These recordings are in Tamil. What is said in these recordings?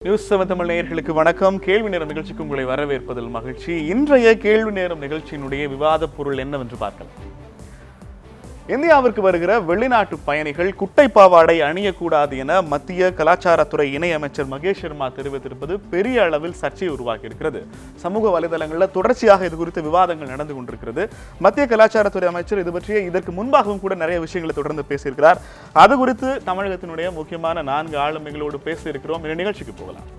நியூஸ் 7 தமிழ் நேயர்களுக்கு வணக்கம். கேள்வி நேரம் நிகழ்ச்சிக்கு உங்களை வரவேற்பதில் மகிழ்ச்சி. இன்றைய கேள்வி நேரம் நிகழ்ச்சியினுடைய விவாத பொருள் என்னவென்று பார்க்கலாம். இந்தியாவிற்கு வருகிற வெளிநாட்டு பயணிகள் குட்டை பாவாடை அணியக்கூடாது என மத்திய கலாச்சாரத்துறை இணையமைச்சர் மகேஷ் சர்மா தெரிவித்திருப்பது பெரிய அளவில் சர்ச்சையை உருவாக்கி இருக்கிறது. சமூக வலைதளங்களில் தொடர்ச்சியாக இது குறித்த விவாதங்கள் நடந்து கொண்டிருக்கிறது. மத்திய கலாச்சாரத்துறை அமைச்சர் இது பற்றிய இதற்கு முன்பாகவும் கூட நிறைய விஷயங்களை தொடர்ந்து பேசியிருக்கிறார். அது குறித்து தமிழகத்தினுடைய முக்கியமான 4 ஆளுமைகளோடு பேசியிருக்கிறோம். இந்த நிகழ்ச்சிக்கு போகலாம்.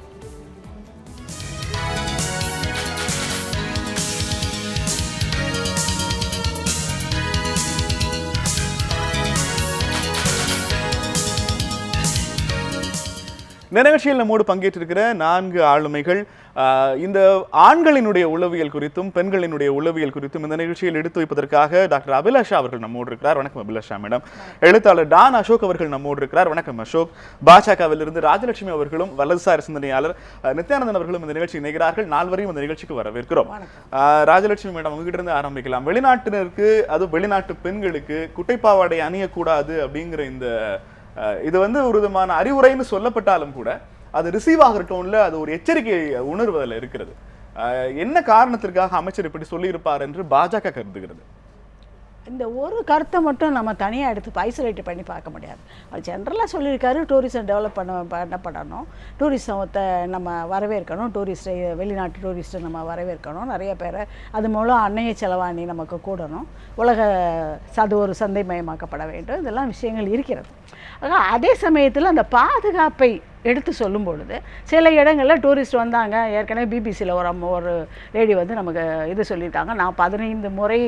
இந்த நிகழ்ச்சியில் நம்மோடு பங்கேற்றிருக்கிற 4 ஆளுமைகள் இந்த ஆண்களினுடைய உளவியல் குறித்தும் பெண்களினுடைய உளவியல் குறித்தும் இந்த நிகழ்ச்சியில் எடுத்து வைப்பதற்காக டாக்டர் அபிலாஷா அவர்கள் நம்மோடு இருக்கிறார். வணக்கம் அபிலாஷா மேடம். எழுத்தாளர் டான் அசோக் அவர்கள் நம்மோடு இருக்கிறார். வணக்கம் அசோக். பாஜகவிலிருந்து ராஜலட்சுமி அவர்களும் வலதுசாரி சிந்தனையாளர் நித்யானந்தன் அவர்களும் இந்த நிகழ்ச்சி இணைகிறார்கள். 4 வரையும் இந்த நிகழ்ச்சிக்கு வரவேற்கிறோம். ராஜலட்சுமி மேடம், உங்ககிட்ட இருந்து ஆரம்பிக்கலாம். வெளிநாட்டினருக்கு, அது வெளிநாட்டு பெண்களுக்கு குட்டைப்பாவாடை அணியக்கூடாது அப்படிங்கிற இது ஒரு விதமான அறிவுரைன்னு சொல்லப்பட்டாலும் கூட அது ரிசீவ் ஆகிற டோன்ல அது ஒரு எச்சரிக்கை உணர்வதில் இருக்கிறது. என்ன காரணத்திற்காக அமைச்சர் இப்படி சொல்லியிருப்பார் என்று பாஜக கருதுகிறது? இந்த ஒரு கருத்தை மட்டும் நம்ம தனியாக எடுத்து ஐசோலேட் பண்ணி பார்க்க முடியாது. அவர் ஜென்ரலாக சொல்லியிருக்காரு, டூரிசம் டெவலப் பண்ணப்படணும், டூரிசத்தை நம்ம வரவேற்கணும், வெளிநாட்டு டூரிஸ்ட்டை வரவேற்கணும், நிறைய பேரை அது மூலம் அன்னைய செலவாணி நமக்கு கூடணும், அது ஒரு சந்தைமயமாக்கப்பட வேண்டும், இதெல்லாம் விஷயங்கள் இருக்கிறது. அதே சமயத்தில் அந்த பாதுகாப்பை எடுத்து சொல்லும் பொழுது சில இடங்களில் டூரிஸ்ட் வந்தாங்க. ஏற்கனவே பிபிசியில் ஒரு லேடி நமக்கு இது சொல்லியிருக்காங்க, நான் 15 முறை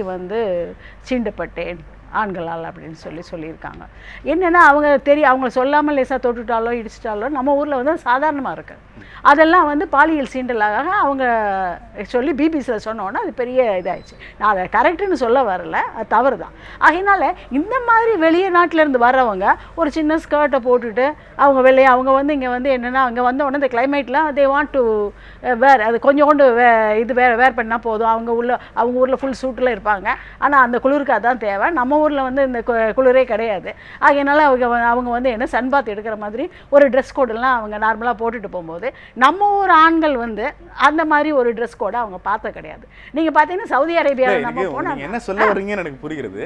சீண்டப்பட்டேன் ஆண்களால் அப்படின்னு சொல்லியிருக்காங்க. என்னென்னா அவங்க சொல்லாமல் லேசாக தொட்டுட்டாலோ இடிச்சிட்டாலோ நம்ம ஊரில் சாதாரணமாக இருக்குது. அதெல்லாம் பாலியல் சீண்டலாக அவங்க சொல்லி பிபிசியில் சொன்னோன்னா அது பெரிய இதாகிடுச்சு. நான் அதை கரெக்டுன்னு சொல்ல வரல, அது தவறு தான். அதனால் இந்த மாதிரி வெளியே நாட்டிலேருந்து வர்றவங்க ஒரு சின்ன ஸ்கர்ட்டை போட்டுட்டு அவங்க இங்கே என்னென்னா அங்கே வந்த உடனே இந்த கிளைமேட்டில் தே வாண்ட் டு வேர், அது கொஞ்சம் கொண்டு வேர் பண்ணால் போதும். அவங்க ஊரில் ஃபுல் சூட்டில் இருப்பாங்க. ஆனால் அந்த குளிருக்கு அதான் தேவை. நம்ம ஊரில் இந்த குளிரே கிடையாது. அதனால் அவங்க என்ன சன்பாத் எடுக்கிற மாதிரி ஒரு ட்ரெஸ் கோடெல்லாம் அவங்க நார்மலாக போட்டுட்டு போகும்போது நம்ம ஊர் ஆண்கள் அந்த மாதிரி ஒரு ட்ரெஸ் கோடை அவங்க பார்த்த கிடையாது. நீங்கள் பார்த்தீங்கன்னா சவுதி அரேபியாவில் நம்ம போனால் என்ன சொல்ல வரீங்கன்னு எனக்கு புரிகிறது.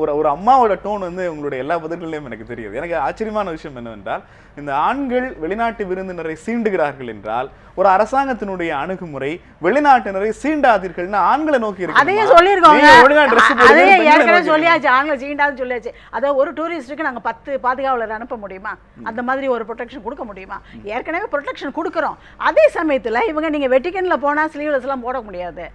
ஒரு அம்மாவோட டோன் உங்களுடைய எல்லா பதில்களையும் எனக்கு தெரியுது. எனக்கு ஆச்சரியமான விஷயம் என்னவென்றால், இந்த ஆண்கள் வெளிநாட்டு விருந்தினரை சீண்டுகிறார்கள் என்றால் ஒரு அரசாங்கத்தினுடைய அணுகுமுறை வெளிநாட்டினரை சீண்டாதீர்கள்னு ஆண்களை நோக்கி இருக்கு. அதையே சொல்லியிருக்கோங்க, சொல்லியாச்சு, ஆண்களை சீண்டாதுன்னு சொல்லியாச்சு. அதாவது ஒரு டூரிஸ்டுக்கு நாங்கள் 10 பாதுகாவலர் அனுப்ப முடியுமா? அந்த மாதிரி ஒரு ப்ரொடெக்ஷன் கொடுக்க முடியுமா? ஏற்கனவே ப்ரொடெக்ஷன் கொடுக்குறோம். அதே சமயத்தில் நீங்கள் வெட்டிக்கனில் போனால் ஸ்லீவ்லெஸ்லாம் போட முடியாது.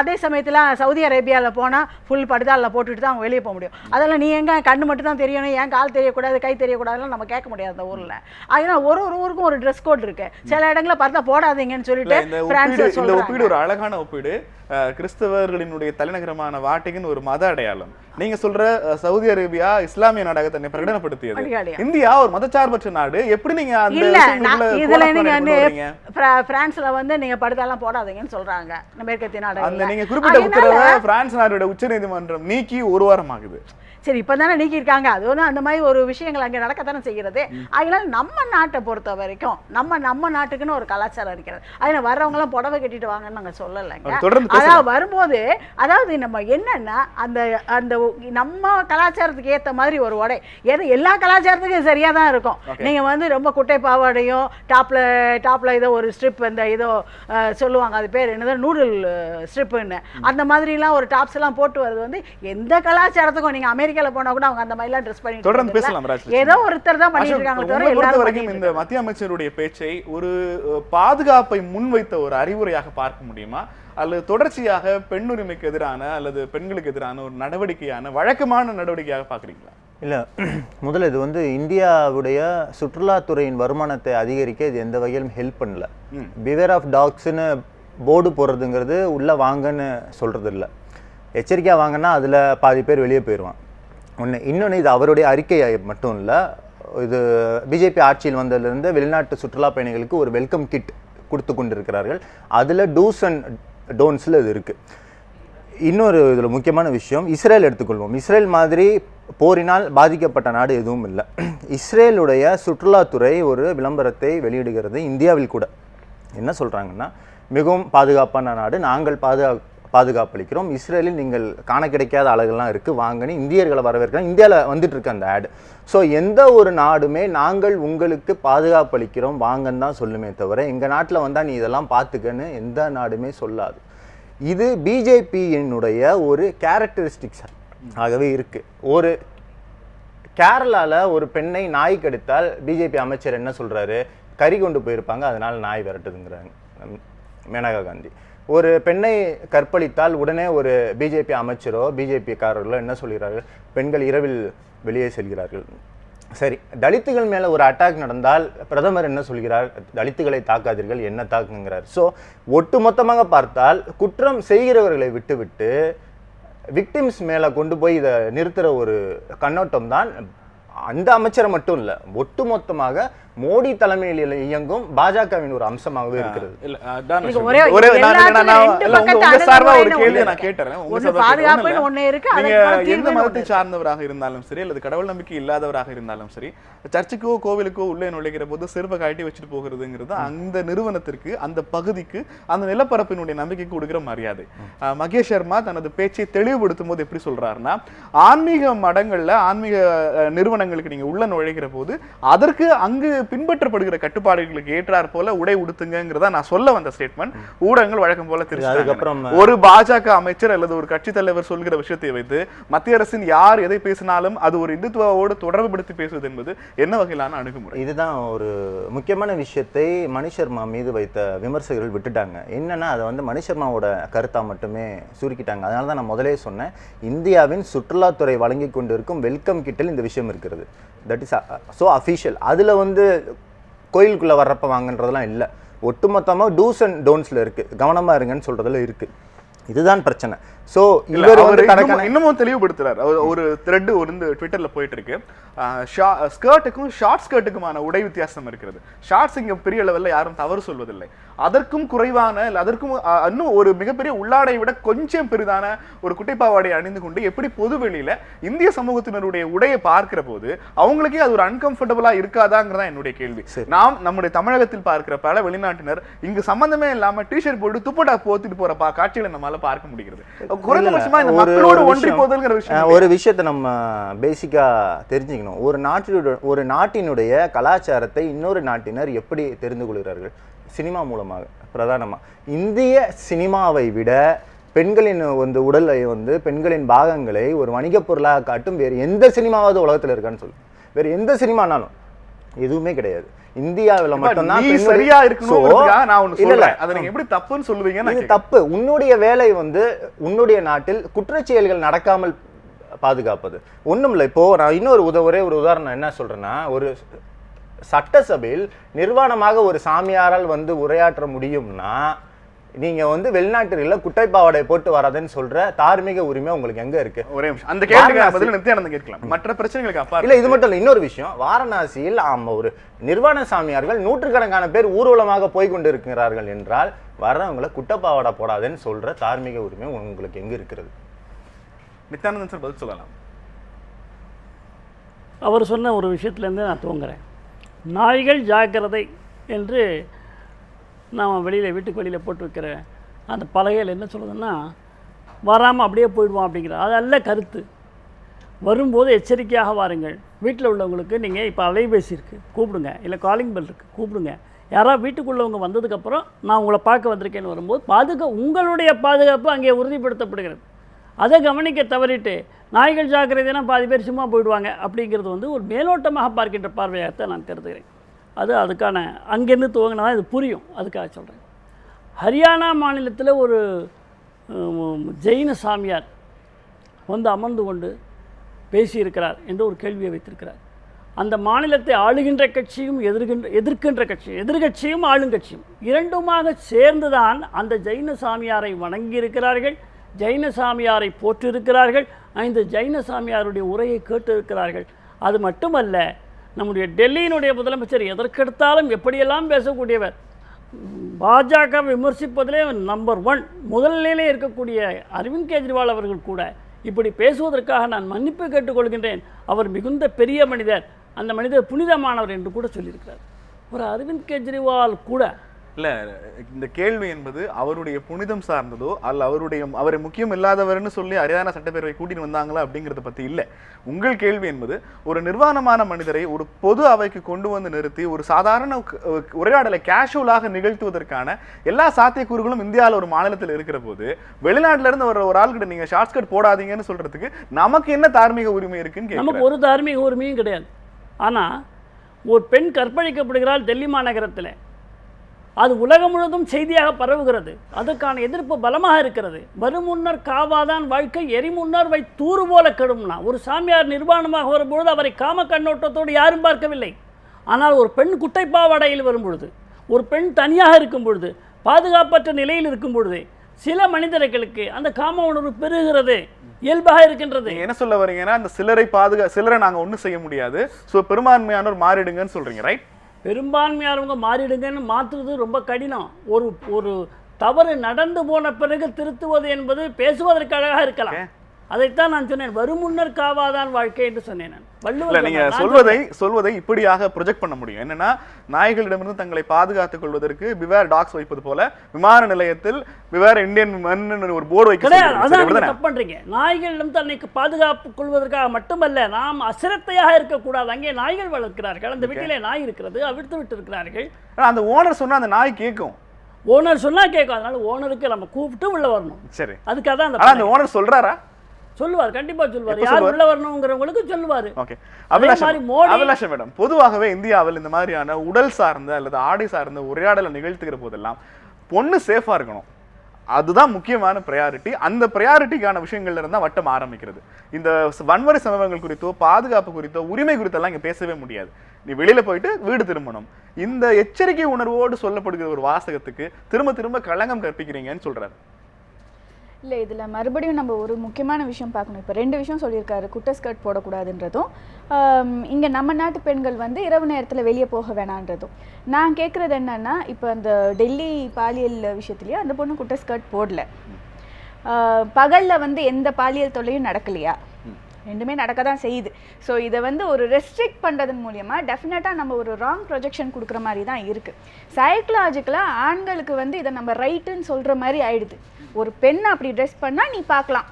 அதே சமயத்தில் சவுதி அரேபியாவில் போனால் ஃபுல் படுதாலில் போட்டுட்டு தான் அவங்க வெளியே போக முடியும். அதெல்லாம் நீ எங்கே கண்ணு மட்டும் தான் தெரியணும், ஏன் கால் தெரியக்கூடாது, கை தெரியக்கூடாதுலாம் நம்ம கேட்க முடியாது அந்த ஊரில். அதனால் ஒரு ஊருக்கும் ஒரு ட்ரெஸ் கோட் இருக்கு. சில இடங்களை பார்த்தா போடாதீங்கன்னு சொல்லிட்டு இந்த ஒப்பீடு ஒரு அழகான ஒப்பீடு. கிறிஸ்தவர்களினுடைய தலைநகரமான வாட்டிகன் ஒரு மத அடையாளம். நீங்க சொல்ற சவுதி அரேபியா இஸ்லாமிய நாடாக தன்னை பிரகடனப்படுத்தியது. இந்தியா ஒரு மதச்சார்பற்ற நாடு. எப்படி நீங்க பிரான்ஸ்ல நீங்க படுத்தாலாம் போடாதீங்கன்னு சொல்றாங்க மேற்கத்திய நாடு. அந்த நீங்க குறிப்பிட்ட உத்தரவை பிரான்ஸ் நாடோட உச்சநீதிமன்றம் நீக்கி 1 வாரம் ஆகுது. சரி, இப்போ தானே நீக்கியிருக்காங்க. அது அந்த மாதிரி ஒரு விஷயங்கள் அங்கே நடக்கத்தானே செய்கிறது. அதனால நம்ம நாட்டை பொறுத்த வரைக்கும் நம்ம நாட்டுக்குன்னு ஒரு கலாச்சாரம் இருக்கிறது. அதனால் வர்றவங்களாம் புடவை கட்டிட்டு வாங்கன்னு நாங்கள் சொல்லலைங்க. அதாவது வரும்போது நம்ம என்னன்னா அந்த நம்ம கலாச்சாரத்துக்கு ஏற்ற மாதிரி ஒரு உடை, எல்லா கலாச்சாரத்துக்கும் சரியாக தான் இருக்கும். நீங்கள் ரொம்ப குட்டை பாவாடையும் டாப்பில் ஏதோ ஒரு ஸ்ட்ரிப் ஏதோ சொல்லுவாங்க, அது பேர் என்னதோ நூடுல் ஸ்ட்ரிப்புன்னு, அந்த மாதிரிலாம் ஒரு டாப்ஸ் எல்லாம் போட்டு வருது எந்த கலாச்சாரத்துக்கும். நீங்கள் அமெரிக்கால போனா கூட அவங்க அந்த மாதிரிலாம் ட்ரெஸ் பண்ணிட்டு தொடர்ந்து பேசலாம். ஏதோ ஒருத்தர் தான் பண்ணிட்டு இருக்காங்க தவிர எல்லாரும் வரைக்கும் இந்த மத்திய அமைச்சருடைய பேச்சை ஒரு பாதுகாப்பை முன்வைத்த ஒரு அறிவுரையாக பார்க்க முடியுமா, அல்லது தொடர்ச்சியாக பெண்ணுரிமைக்கு எதிரான அல்லது பெண்களுக்கு எதிரான ஒரு நடவடிக்கையான வழக்கமான நடவடிக்கையாக பார்க்குறீங்களா? இல்லை, முதல்ல இது இந்தியாவுடைய சுற்றுலாத்துறையின் வருமானத்தை அதிகரிக்க இது எந்த வகையிலும் ஹெல்ப் பண்ணல. பிவேர் ஆஃப் டாக்ஸ்ன்னு போர்டு போடுறதுங்கிறது உள்ள வாங்கன்னு சொல்றது இல்லை. எச்சரிக்கையாக வாங்கினா அதில் பாதி பேர் வெளியே போயிடுவான். இன்னொன்று இது அவருடைய அறிக்கை மட்டும் இல்லை, இது பிஜேபி ஆட்சியில் வந்ததுலேருந்து வெளிநாட்டு சுற்றுலா பயணிகளுக்கு ஒரு வெல்கம் கிட் கொடுத்து கொண்டிருக்கிறார்கள். அதில் டூஸ் அண்ட் டோன்ஸில் இது இருக்குது. இன்னொரு இதில் முக்கியமான விஷயம், இஸ்ரேல் எடுத்துக்கொள்வோம். இஸ்ரேல் மாதிரி போரினால் பாதிக்கப்பட்ட நாடு எதுவும் இல்லை. இஸ்ரேலுடைய சுற்றுலாத்துறை ஒரு விளம்பரத்தை வெளியிடுகிறது இந்தியாவில் கூட. என்ன சொல்கிறாங்கன்னா, மிகவும் பாதுகாப்பான நாடு, நாங்கள் பாதுகாப்பளிக்கிறோம், இஸ்ரேலில் நீங்கள் காண கிடைக்காத அழகெல்லாம் இருக்குது, வாங்கன்னு இந்தியர்களை வரவேற்கிறோம். இந்தியாவில் வந்துட்டு இருக்கு அந்த ஆடு. ஸோ எந்த ஒரு நாடுமே நாங்கள் உங்களுக்கு பாதுகாப்பளிக்கிறோம் வாங்கன்னு தான் சொல்லுமே தவிர, எங்கள் நாட்டில் வந்தால் நீ இதெல்லாம் பார்த்துக்கன்னு எந்த நாடுமே சொல்லாது. இது பிஜேபியினுடைய ஒரு கேரக்டரிஸ்டிக்ஸ் ஆகவே இருக்குது. ஒரு கேரளாவில் ஒரு பெண்ணை நாய் கடித்தால் பிஜேபி அமைச்சர் என்ன சொல்கிறாரு, கறி கொண்டு போயிருப்பாங்க அதனால் நாய் விரட்டுதுங்கிறாங்க மேனகா காந்தி. ஒரு பெண்ணை கற்பழித்தால் உடனே ஒரு பிஜேபி அமைச்சரோ பிஜேபிக்காரர்களோ என்ன சொல்கிறார்கள், பெண்கள் இரவில் வெளியே செல்கிறார்கள். சரி, தலித்துகள் மேலே ஒரு அட்டாக் நடந்தால் பிரதமர் என்ன சொல்கிறார், தலித்துகளை தாக்காதீர்கள், என்ன தாக்குங்கிறார். ஸோ ஒட்டுமொத்தமாக பார்த்தால் குற்றம் செய்கிறவர்களை விட்டுவிட்டு விக்டிம்ஸ் மேலே கொண்டு போய் இதை நிறுத்துகிற ஒரு கண்ணோட்டம் தான் அந்த அமைச்சரை மட்டும் இல்லை, ஒட்டுமொத்தமாக மோடி தலைமையில் இயங்கும் பாஜகவின் ஒரு அம்சமாகவே இருக்கிறது. எந்த மதத்தை சார்ந்தவராக இருந்தாலும் சரி அல்லது கடவுள் நம்பிக்கை இல்லாதவராக இருந்தாலும் சரி, சர்ச்சுக்கோ கோவிலுக்கோ உள்ளே நுழைகிற போது செருப்பை காட்டி வச்சுட்டு போகிறதுங்கிறது அந்த நிறுவனத்திற்கு, அந்த பகுதிக்கு, அந்த நிலப்பரப்பினுடைய நம்பிக்கைக்கு கொடுக்கிற மரியாதை. மகேஷ் சர்மா தனது பேச்சை தெளிவுபடுத்தும் போது எப்படி சொல்றாருன்னா, ஆன்மீக மடங்கள்ல ஆன்மீக நிறுவனங்களுக்கு நீங்க உள்ள நுழைகிற போது அதற்கு அங்கு பின்பற்றப்படுகிற கட்டுப்பாடுகளுக்கு ஏற்றார் போல உடை உடுத்துங்கிறதா நான் சொல்ல வந்த ஸ்டேட்மெண்ட். ஊடகங்கள் வழக்கம் போல தெரிவிச்சாங்க. ஒரு பாஜக அமைச்சர் அல்லது ஒரு கட்சி தலைவர் சொல்கிற விஷயத்தை வைத்து மத்திய அரசின் யார் எதை பேசினாலும் அது ஒரு இந்துத்துவோடு தொடர்புபடுத்தி பேசுவது என்பது என்ன வகையிலான அணுகுமுறை? இதுதான் ஒரு முக்கியமான விஷயத்தை மணி சர்மா மீது வைத்த விமர்சகர்கள் விட்டுட்டாங்க. என்னன்னா, அதை வந்து மணி சர்மாவோட கருத்தா மட்டுமே சுருக்கிட்டாங்க. அதனால தான் நான் முதலே சொன்னேன், இந்தியாவின் சுற்றுலாத்துறை வழங்கி கொண்டிருக்கும் வெல்கம் கிட்டில் இந்த விஷயம் இருக்கிறது. That is so official. அதில் வந்து கோயிலுக்குள்ளே வர்றப்ப வாங்கன்றதெல்லாம் இல்லை, ஒட்டுமொத்தமாக டூஸ் அண்ட் டோன்ட்ஸில் இருக்குது, கவனமாக இருங்கன்னு சொல்கிறதுல இருக்குது. இதுதான் பிரச்சனை. ஸோ இவர் வந்து இன்னமும் தெளிவுபடுத்துறாரு. ஒரு த்ரெட் ஒரு ட்விட்டர்ல போயிட்டு இருக்கு, ஸ்கர்ட்டுக்கும் ஷார்ட் ஸ்கர்ட்டுக்குமான உடை வித்தியாசம் இருக்கிறது. ஷார்ட்ஸ் இங்க பெரிய லெவல்ல யாரும் தவறு சொல்வதில்லை, அதற்கும் குறைவான அதற்கும் இன்னும் ஒரு மிகப்பெரிய உள்ளாடை விட கொஞ்சம் பெரிதான ஒரு குட்டைப்பாவாடை அணிந்து கொண்டு எப்படி பொது வெளியில இந்திய சமூகத்தினருடைய உடையை பார்க்கிற போது அவங்களுக்கே அது ஒரு அன்கம்ஃபர்டபுளா இருக்காதாங்கிறதா என்னுடைய கேள்வி. நாம் நம்முடைய தமிழகத்தில் பார்க்கிற பல வெளிநாட்டினர் இங்கு சம்பந்தமே இல்லாம டிஷர்ட் போட்டு துப்பட்டா போத்திட்டு போற காட்சிகளை நம்மளால பார்க்க முடிகிறது. ஒரு விஷயத்தை நம்ம பேசிக்கா தெரிஞ்சுக்கணும். ஒரு நாட்டினுடைய கலாச்சாரத்தை இன்னொரு நாட்டினர் எப்படி தெரிந்து கொள்கிறார்கள்? சினிமா மூலமாக. பிரதானமா இந்திய சினிமாவை விட பெண்களின் வந்து உடலை வந்து பெண்களின் பாகங்களை ஒரு வணிக பொருளாக காட்டும் வேறு எந்த சினிமாவது உலகத்தில் இருக்கான்னு சொல்லு. வேறு எந்த சினிமானாலும் எதுவுமே கிடையாது. இந்தியாவில் மட்டும்தான் சரியா தப்புன்னு சொல்லுவீங்க. தப்பு. உன்னுடைய வேலை வந்து உன்னுடைய நாட்டில் குற்றச்செயல்கள் நடக்காமல் பாதுகாப்பது. ஒண்ணும் இல்லை. இப்போ நான் இன்னொரு ஒரே ஒரு உதாரணம் என்ன சொல்றேன்னா, ஒரு சட்டசபையில் நிர்வாணமாக ஒரு சாமியாரால் வந்து உரையாற்ற முடியும்னா நீங்க வந்து வெளிநாட்டுல குட்டைப்பாவாடை போட்டு வராதுன்னு சொல்ற தார்மீக உரிமை உங்களுக்கு எங்க இருக்கு? ஒரே நிமிஷம், அந்த கேள்விக்கு பதில் நித்யானந்தன் கேட்கலாம். மற்ற பிரச்சனைகளுக்கு அப்பா இல்ல, இது மட்டும் இல்ல. இன்னொரு விஷயம், வாரணாசியில் ஒரு நிர்வாண சாமியார்கள் நூற்றுக்கணக்கான பேர் ஊர்வலமாக போய் கொண்டு இருக்கிறார்கள் என்றால் வர்றவங்களை குட்டைப்பாவாடை போடாதுன்னு சொல்ற தார்மீக உரிமை உங்களுக்கு எங்க இருக்கிறது? நித்யானந்தன் சார் பதில் சொல்லலாம். அவர் சொன்ன ஒரு விஷயத்துலேருந்து நான் துவங்குறேன். நாய்கள் ஜாக்கிரதை என்று நாம் வீட்டுக்கு வெளியில் போட்டு வைக்கிற அந்த பலகையில் என்ன சொல்லுதுன்னா, வராமல் அப்படியே போயிடுவோம் அப்படிங்கிற அது அல்ல கருத்து. வரும்போது எச்சரிக்கையாக வாருங்கள். வீட்டில் உள்ளவங்களுக்கு நீங்கள் இப்போ அலைபேசி இருக்குது கூப்பிடுங்க, இல்லை காலிங் பெல் இருக்குது கூப்பிடுங்க. யாராவது வீட்டுக்குள்ளவங்க வந்ததுக்கப்புறம் நான் உங்களை பார்க்க வந்திருக்கேன்னு வரும்போது உங்களுடைய பாதுகாப்பு அங்கே உறுதிப்படுத்தப்படுகிறது. அதை கவனிக்க தவறிட்டு நாய்கள் ஜாக்கிரதைனா பாதி பேர் சும்மா போயிடுவாங்க அப்படிங்கிறது வந்து ஒரு மேலோட்டமாக பார்க்கின்ற பார்வையாகத்தான் நான் கருதுகிறேன். அதுக்கான அங்கேருந்து துவங்கினா தான் இது புரியும். அதுக்காக சொல்கிறேன். ஹரியானா மாநிலத்தில் ஒரு ஜெயின சாமியார் வந்து அமர்ந்து கொண்டு பேசியிருக்கிறார் என்று ஒரு கேள்வியை வைத்திருக்கிறார். அந்த மாநிலத்தை ஆளுகின்ற கட்சியும் எதிர்க்கின்ற கட்சியும், எதிர்கட்சியும் ஆளுங்கட்சியும் இரண்டுமாக சேர்ந்துதான் அந்த ஜெயின சாமியாரை வணங்கியிருக்கிறார்கள், ஜெயின சாமியாரை போற்றிருக்கிறார்கள், இந்த ஜெயின சாமியாருடைய உரையை கேட்டிருக்கிறார்கள். அது மட்டுமல்ல, நம்முடைய டெல்லியினுடைய முதலமைச்சர் எதற்கெடுத்தாலும் எப்படியெல்லாம் பேசக்கூடியவர், பாஜக விமர்சிப்பதிலே நம்பர் 1 முதல் நிலையிலே இருக்கக்கூடிய அரவிந்த் கெஜ்ரிவால் அவர்கள் கூட இப்படி பேசுவதற்காக நான் மன்னிப்பு கேட்டுக்கொள்கின்றேன். அவர் மிகுந்த பெரிய மனிதர், அந்த மனிதர் புனிதமானவர் என்று கூட சொல்லியிருக்கிறார். ஒரு அரவிந்த் கெஜ்ரிவால் கூட இல்ல, இந்த கேள்வி என்பது அவருடைய புனிதம் சார்ந்ததோ அல்ல அவரை முக்கியம் இல்லாதவர்னு சொல்லி ஹரியானா சட்டப்பேரவை கூட்டிட்டு வந்தாங்களா அப்படிங்கறத பத்தி இல்ல. உங்கள் கேள்வி என்பது ஒரு நிர்வாணமான மனிதரை ஒரு பொது அவைக்கு கொண்டு வந்து நிறுத்தி ஒரு சாதாரண உரையாடலை கேஷுவலாக நிகழ்த்துவதற்கான எல்லா சாத்தியக்கூறுகளும் இந்தியாவில் ஒரு மாநிலத்தில் இருக்கிற போது வெளிநாட்டுல இருந்து ஒரு ஆள்கிட்ட நீங்க ஷார்ட் கட் போடாதீங்கன்னு சொல்றதுக்கு நமக்கு என்ன தார்மீக உரிமை இருக்குன்னு நமக்கு ஒரு தார்மீக உரிமையும் கிடையாது. ஆனா ஒரு பெண் கற்பழிக்கப்படுகிறாள் டெல்லி மாநகரத்தில், அது உலகம் முழுவதும் செய்தியாக பரவுகிறது. அதற்கான எதிர்ப்பு பலமாக இருக்கிறது. வரும் முன்னர் காவாதான் வாழ்க்கை, எரி முன்னர் வை தூறு போல கெடும்னா. ஒரு சாமியார் நிர்வாணமாக வரும்பொழுது அவரை காம கண்ணோட்டத்தோடு யாரும் பார்க்கவில்லை. ஆனால் ஒரு பெண் குட்டைப்பாவாடையில் வரும்பொழுது, ஒரு பெண் தனியாக இருக்கும் பொழுது, பாதுகாப்பற்ற நிலையில் இருக்கும் பொழுது சில மனிதர்களுக்கு அந்த காம உணர்வு பெருகிறது, இயல்பாக இருக்கின்றது. என்ன சொல்ல வரீங்கன்னா அந்த சிலரை நாங்க ஒன்றும் செய்ய முடியாது, ஸோ பெரும்பான்மையானோர் மாறிடுங்கன்னு சொல்றீங்க, ரைட்? பெரும்பான்மையானவங்க மாறிடுங்கன்னு மாற்றுறது ரொம்ப கடினம். ஒரு தவறு நடந்து போன பிறகு திருத்துவது என்பது பேசுவதற்காக இருக்கலாம். அதைத்தான் நான் சொன்னேன், வரும் முன்னர் காவாதான் வாழ்க்கை என்று சொன்னேன். நான் வள்ளுவர் நீங்க சொல்வதை இப்படியாக ப்ரொஜெக்ட் பண்ண முடியும். என்னன்னா, நாய்களிடமிருந்து தங்களை பாதுகாத்துக் கொள்வதற்கு பிவேர் டாக்ஸ் வைப்பது போல விமான நிலையத்தில் பிவேர் இந்தியன் மன் ஒரு போர்டு வைக்க தப்பு பண்றீங்க. நாய்களிடம் தன்னை பாதுகாப்பு கொள்வதற்காக மட்டுமல்ல, நாம் அசிரத்தையாக இருக்கக்கூடாது. அங்கே நாய்கள் வளர்க்கிறார்கள், அந்த வீட்டிலே நாய் இருக்கிறது, அவிழ்த்து விட்டு இருக்கிறார்கள். அந்த ஓனர் சொன்னா அந்த நாய் கேட்கும். ஓனர் சொன்னா கேட்கும். அதனால ஓனருக்கு நம்ம கூப்பிட்டு உள்ள வரணும். சரி, அதுக்காக தான் அந்த ஓனர் சொல்றாரா? சொல்லுவார், கண்டிப்பா சொல்லுவார். யார் உள்ள வரணும்ங்கிறவங்களுக்கு சொல்லுவார். ஓகே, அபிலாஷா மேடம், பொதுவாகவே இந்தியாவில் இந்த மாதிரியான உடல் சார்ந்த அல்லது ஆடை சார்ந்த உரையாடலை நிகழ்த்துகிற போதெல்லாம் பொண்ணு சேஃபா இருக்கணும், அதுதான் முக்கியமான ப்ரையாரிட்டி. அந்த ப்ரையாரிட்டிக்கான விஷயங்கள்ல இருந்தா வட்டம் ஆரம்பிக்கிறது. இந்த வன்முறை சம்பவங்கள் குறித்தோ பாதுகாப்பு குறித்தோ உரிமை குறித்தெல்லாம் இங்க பேசவே முடியாது. நீ வெளியில போயிட்டு வீடு திரும்பணும். இந்த எச்சரிக்கை உணர்வோடு சொல்லப்படுகிற ஒரு வாசகத்துக்கு திரும்ப திரும்ப களங்கம் கற்பிக்கிறீங்கன்னு சொல்றாரு. இல்லை, இதில் மறுபடியும் நம்ம ஒரு முக்கியமான விஷயம் பார்க்கணும். இப்போ 2 விஷயம் சொல்லியிருக்காரு, குட்டை ஸ்கர்ட் போடக்கூடாதுன்றதும், இங்கே நம்ம நாட்டு பெண்கள் வந்து இரவு நேரத்தில் வெளியே போக வேணான்றதும். நான் கேட்குறது என்னென்னா, இப்போ அந்த டெல்லி பாலியல் விஷயத்துலேயே அந்த பொண்ணு குட்டை ஸ்கர்ட் போடல, பகலில் வந்து எந்த பாலியல் தொல்லையும் நடக்கலையா? ரெண்டுமே நடக்க தான் செய்யுது. ஸோ இதை வந்து ஒரு ரெஸ்ட்ரிக்ட் பண்ணுறதன் மூலியமாக டெஃபினட்டாக நம்ம ஒரு ராங் ப்ரொஜெக்ஷன் கொடுக்குற மாதிரி தான் இருக்குது. சைக்கலாஜிக்கலாக ஆண்களுக்கு வந்து இதை நம்ம ரைட்டுன்னு சொல்கிற மாதிரி ஆயிடுது. ஒரு பெண் அப்படி ட்ரெஸ் பண்ணால் நீ பார்க்கலாம்,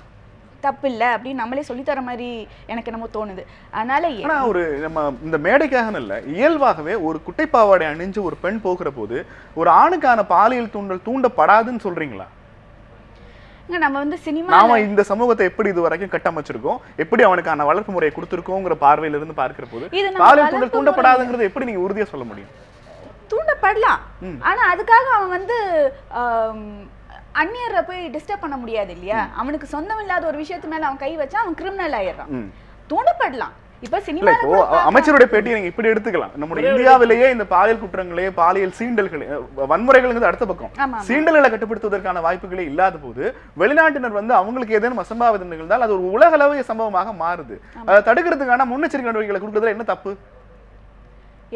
தப்பு இல்லை அப்படின்னு நம்மளே சொல்லித்தர மாதிரி எனக்கு என்னமோ தோணுது. அதனால ஒரு நம்ம இந்த மேடைக்காக இல்லை, இயல்பாகவே ஒரு குட்டைப்பாவாடை அணிஞ்சு ஒரு பெண் போகிற போது ஒரு ஆணுக்கான பாலியல் தூண்டப்படாதுன்னு சொல்றீங்களா? நம்ம வந்து நாம இந்த சமூகத்தை எப்படி இது வரைக்கும் கட்டமைச்சிருக்கோம், எப்படி அவனுக்கான வளர்ப்பு முறையை கொடுத்துருக்கோங்கிற பார்வையில இருந்து பார்க்கிற போது பாலியல் தூண்டப்படாதுங்கிறது எப்படி நீங்க உறுதியா சொல்ல முடியும்? தூண்டப்படலாம், ஆனா அதுக்காக அவன் வந்து அந்நியரை போய் டிஸ்டர்ப் பண்ண முடியாது இல்லையா? அவனுக்கு சொந்தம் இல்லாத ஒரு விஷயத்து மேல அவன் கை வச்சா அவன் கிரிமினல் ஆயிடுறான். தூண்டப்படலாம். இப்ப சினிமா அமைச்சருடைய பேட்டி நீங்க இப்படி எடுத்துக்கலாம். நம்முடைய இந்தியாவிலேயே இந்த பாலியல் குற்றங்களே பாலியல் சீண்டல்களே வன்முறைகள் அடுத்த பக்கம் சீண்டல்களை கட்டுப்படுத்துவதற்கான வாய்ப்புகளே இல்லாத போது வெளிநாட்டினர் வந்து அவங்களுக்கு ஏதேனும் அசம்பாவிதம் நிகழ்ந்தால் அது ஒரு உலகளவிய சம்பவமாக மாறுது. அதை தடுக்கிறதுக்கான முன்னெச்சரிக்கை நடவடிக்கைகளை கொடுக்கறதுல என்ன தப்பு?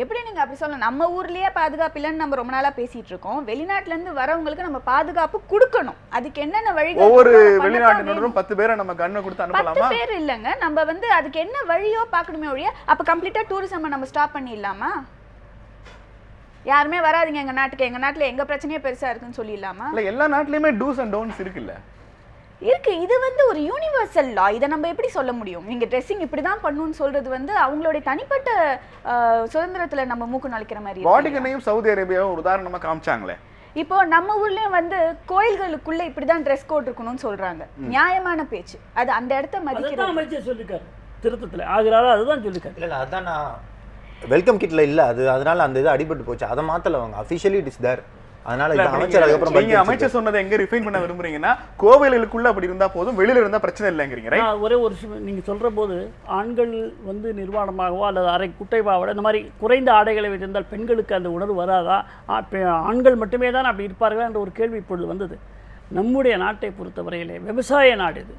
எப்படி நீங்க அப்படி சொல்லலாம்? நம்ம ஊர்லயே பாதுகாப்பு இல்லைன்னு நம்ம ரொம்ப நாளா பேசிட்டு இருக்கோம். வெளிநாட்டுல இருந்து வரவங்களுக்கு நம்ம பாதுகாப்பு கொடுக்கணும். அதுக்கு என்னென்ன வழிகள்? ஒவ்வொரு வெளிநாட்டினரும் 10 பேரை நம்ம கண்ணை கொடுத்து அனுப்பலாமா? 10 பேர் இல்லைங்க, நம்ம வந்து அதுக்கு என்ன வழியோ பார்க்கணுமே ஒழிய அப்ப கம்ப்ளீட்டா டூரிசம் நம்ம ஸ்டாப் பண்ணிடலாமா? யாருமே வராதிங்க எங்க நாட்டுக்கு, எங்க நாட்டுல எங்க பிரச்சனையே பெருசா இருக்குன்னு சொல்லிடலாமா? இல்ல, எல்லா நாட்டிலயுமே டூஸ் அண்ட் டோன்ட்ஸ் இருக்குல்ல. இருக்கு. இது வந்து ஒரு யூனிவர்சல் லா. இதை நம்ம எப்படி சொல்ல முடியும்? நீங்க ட்ரெஸ்ஸிங் இப்படிதான் பண்ணணும்னு சொல்றது வந்து அவங்களுடைய தனிப்பட்ட சுதந்திரத்துல நம்ம மூக்கு நுழைக்கிற மாதிரி. வாட்டிகனையும் சவுதி அரேபியாவும் ஒரு உதாரணமா காமிச்சாங்களே. இப்போ நம்ம ஊர்லயும் வந்து கோயில்களுக்குள்ள இப்படிதான் ட்ரெஸ் கோட் இருக்கணும்னு சொல்றாங்க. நியாயமான பேச்சு. அது அந்த இடத்த மதிக்கிறது. அமைச்சர் சொல்லிருக்காரு திருத்தத்துல ஆகிறாரா, அதுதான் சொல்லிருக்காரு. இல்ல அதான் நான் வெல்கம் கிட்ல இல்ல, அது அதனால அந்த இது அடிபட்டு போச்சு. அதை மாத்தல அவங்க, அபிஷியலி இட் இஸ் தேர். அதனால அமைச்சர் அதுக்கப்புறம் நீங்க அமைச்சர் சொன்னதை எங்க ரிஃபைன் பண்ண விரும்புறீங்கன்னா, கோவிலுக்குள்ள அப்படி இருந்தா போதும், வெளியில இருந்தா பிரச்சனை இல்லைங்கிறீங்க. ஒரே ஒரு நீங்க சொல்ற போது ஆண்கள் வந்து நிர்வாணமாகவோ அல்லது அரை குட்டைப்பாவோட இந்த மாதிரி குறைந்த ஆடைகளை வைத்திருந்தால் பெண்களுக்கு அந்த உணர்வு வராதா, ஆண்கள் மட்டுமே தான் அப்படி இருப்பார்களா என்ற ஒரு கேள்வி இப்பொழுது வந்தது. நம்முடைய நாட்டை பொறுத்தவரையிலே விவசாய நாடு இது.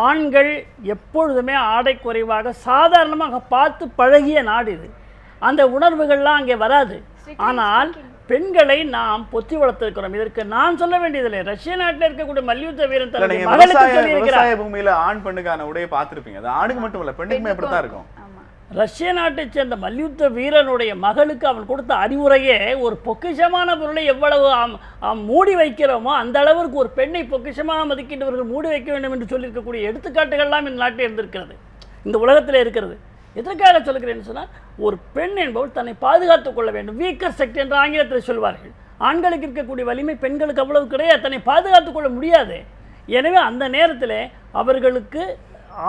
ஆண்கள் எப்பொழுதுமே ஆடை குறைவாக சாதாரணமாக பார்த்து பழகிய நாடு இது. அந்த உணர்வுகள்லாம் அங்கே வராது. ஆனால் பெண்களை நாம் பொத்தி வளர்த்திருக்கிறோம். இதற்கு நான் சொல்ல வேண்டியதில்லை. ரஷ்ய நாட்டில் இருக்கக்கூடிய மல்யுத்த வீரன் இல்ல, தன்னுடைய நீங்க மகளுக்கு விவசாய சொல்லியிருக்கிறார். பூமியில ஆண் பெண்ணுக்கான உடையை பார்த்திருப்பீங்க. அது ஆணுக்கு மட்டும் இல்ல, பெண்ணுக்குமே அப்படித்தான் இருக்கும். ஆமா. ரஷ்ய நாட்டைச் சேர்ந்த மல்யுத்த வீரனுடைய மகளுக்கு அவன் கொடுத்த அறிவுரையே, ஒரு பொக்கிஷமான பொருளை எவ்வளவு மூடி வைக்கிறோமோ அந்த அளவிற்கு ஒரு பெண்ணை பொக்கிஷமாக மதிக்கின்றவர்கள் மூடி வைக்க வேண்டும் என்று சொல்லியிருக்கக்கூடிய எடுத்துக்காட்டுகள்லாம் இந்த நாட்டில் இருந்திருக்கிறது, இந்த உலகத்தில் இருக்கிறது. எதற்காக சொல்கிறேன்னு சொன்னால், ஒரு பெண் என்பவள் தன்னை பாதுகாத்துக் கொள்ள வேண்டும். வீக்கர் செக்ட் என்று ஆங்கிலத்தில் சொல்வார்கள். ஆண்களுக்கு இருக்கக்கூடிய வலிமை பெண்களுக்கு அவ்வளவு கிடையாது. தன்னை பாதுகாத்துக் கொள்ள முடியாது. எனவே அந்த நேரத்தில் அவர்களுக்கு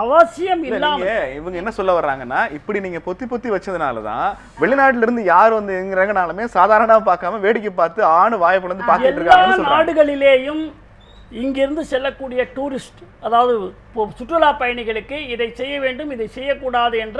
அவசியம் இல்லாம இவங்க என்ன சொல்ல வர்றாங்கன்னா, இப்படி நீங்க பொத்தி பொத்தி வச்சதுனாலதான் வெளிநாட்டுல இருந்து யார் வந்து எங்கிறனாலுமே சாதாரணமா பார்க்காம வேடிக்கை பார்த்து ஆணு வாயை பிளந்து பார்த்துட்டு எல்லா இருக்காங்க. நாடுகளிலேயும் இங்கிருந்து செல்லக்கூடிய டூரிஸ்ட், அதாவது சுற்றுலா பயணிகளுக்கு இதை செய்ய வேண்டும், இதை செய்யக்கூடாது என்ற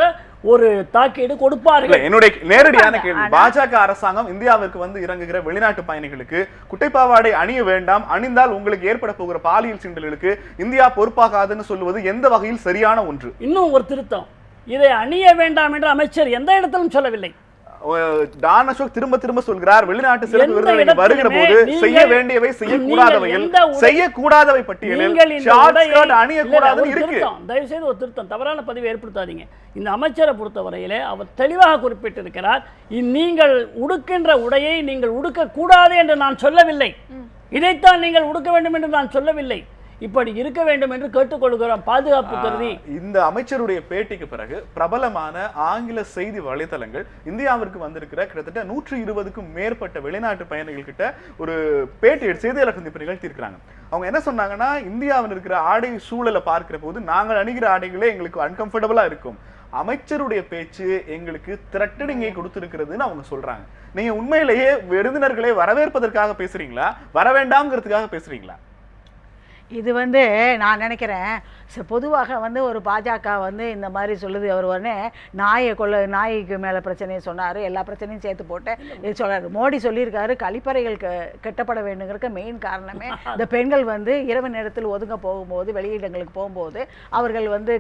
ஒரு தாக்கீடு கொடுப்பார்கள். என்னுடைய நேரடியான கேள்வி, பாஜக அரசாங்கம் இந்தியாவிற்கு வந்து இறங்குகிற வெளிநாட்டு பயணிகளுக்கு குட்டைப்பாவாடை அணிய வேண்டாம், அணிந்தால் உங்களுக்கு ஏற்பட போகிற பாலியல் சீண்டல்களுக்கு இந்தியா பொறுப்பாகாதுன்னு சொல்லுவது எந்த வகையில் சரியான ஒன்று? இன்னும் ஒரு திருத்தம், இதை அணிய வேண்டாம் என்று அமைச்சர் எந்த இடத்திலும் சொல்லவில்லை. டான் அசோக் திரும்ப திரும்ப சொல்கிறார், வெளிநாட்டு சிறப்பு விருந்தினர்கள் வருகிற போது செய்ய வேண்டியவை செய்யக்கூடாதவை பட்டியலில் அணியக்கூடாதுன்னு இருக்கு. தயவு செய்து ஒரு திருத்தம், தவறான பதிவை ஏற்படுத்தாதீங்க. இந்த அமைச்சரை பொறுத்தவரையிலே அவர் தெளிவாக குறிப்பிட்டிருக்கிறார், நீங்கள் உடுக்கின்ற உடையை நீங்கள் உடுக்க கூடாது என்று நான் சொல்லவில்லை, இதைத்தான் நீங்கள் உடுக்க வேண்டும் என்று நான் சொல்லவில்லை, இப்படி இருக்க வேண்டும் என்று கேட்டுக்கொள்கிறோம் பாதுகாப்பு கருதி. இந்த அமைச்சருடைய பேட்டிக்கு பிறகு பிரபலமான ஆங்கில செய்தி வலைதளங்கள் இந்தியாவிற்கு வந்திருக்கிற கிட்டத்தட்ட 120க்கும் மேற்பட்ட வெளிநாட்டு பயணிகள் கிட்ட ஒரு பேட்டி செய்தியாளர் சந்திப்பு நிகழ்த்தியிருக்கிறாங்க. அவங்க என்ன சொன்னாங்கன்னா, இந்தியாவில் இருக்கிற ஆடை சூழலை பார்க்கிற போது நாங்கள் அணிகிற ஆடைகளே எங்களுக்கு அன்கம்ஃபர்டபுளா இருக்கும், அமைச்சருடைய பேச்சு எங்களுக்கு த்ரெட்டனிங்கை கொடுத்திருக்கிறதுன்னு அவங்க சொல்றாங்க. நீங்க உண்மையிலேயே விருந்தினர்களை வரவேற்பதற்காக பேசுறீங்களா, வர வேண்டாம்ங்கிறதுக்காக பேசுறீங்களா? இது வந்து நான் நினைக்கிறேன், பொதுவாக வந்து ஒரு பாஜக வந்து இந்த மாதிரி சொல்லுது. அவர் உடனே நாய்க்கு மேலே பிரச்சனையை சொன்னார், எல்லா பிரச்சனையும் சேர்த்து போட்டு இது சொல்கிறார். மோடி சொல்லியிருக்காரு, கழிப்பறைகள் கட்டப்பட வேண்டுங்கிறதுக்கு மெயின் காரணமே இந்த பெண்கள் வந்து இரவு நேரத்தில் ஒதுங்க போகும்போது, வெளியிடங்களுக்கு போகும்போது அவர்கள் வந்து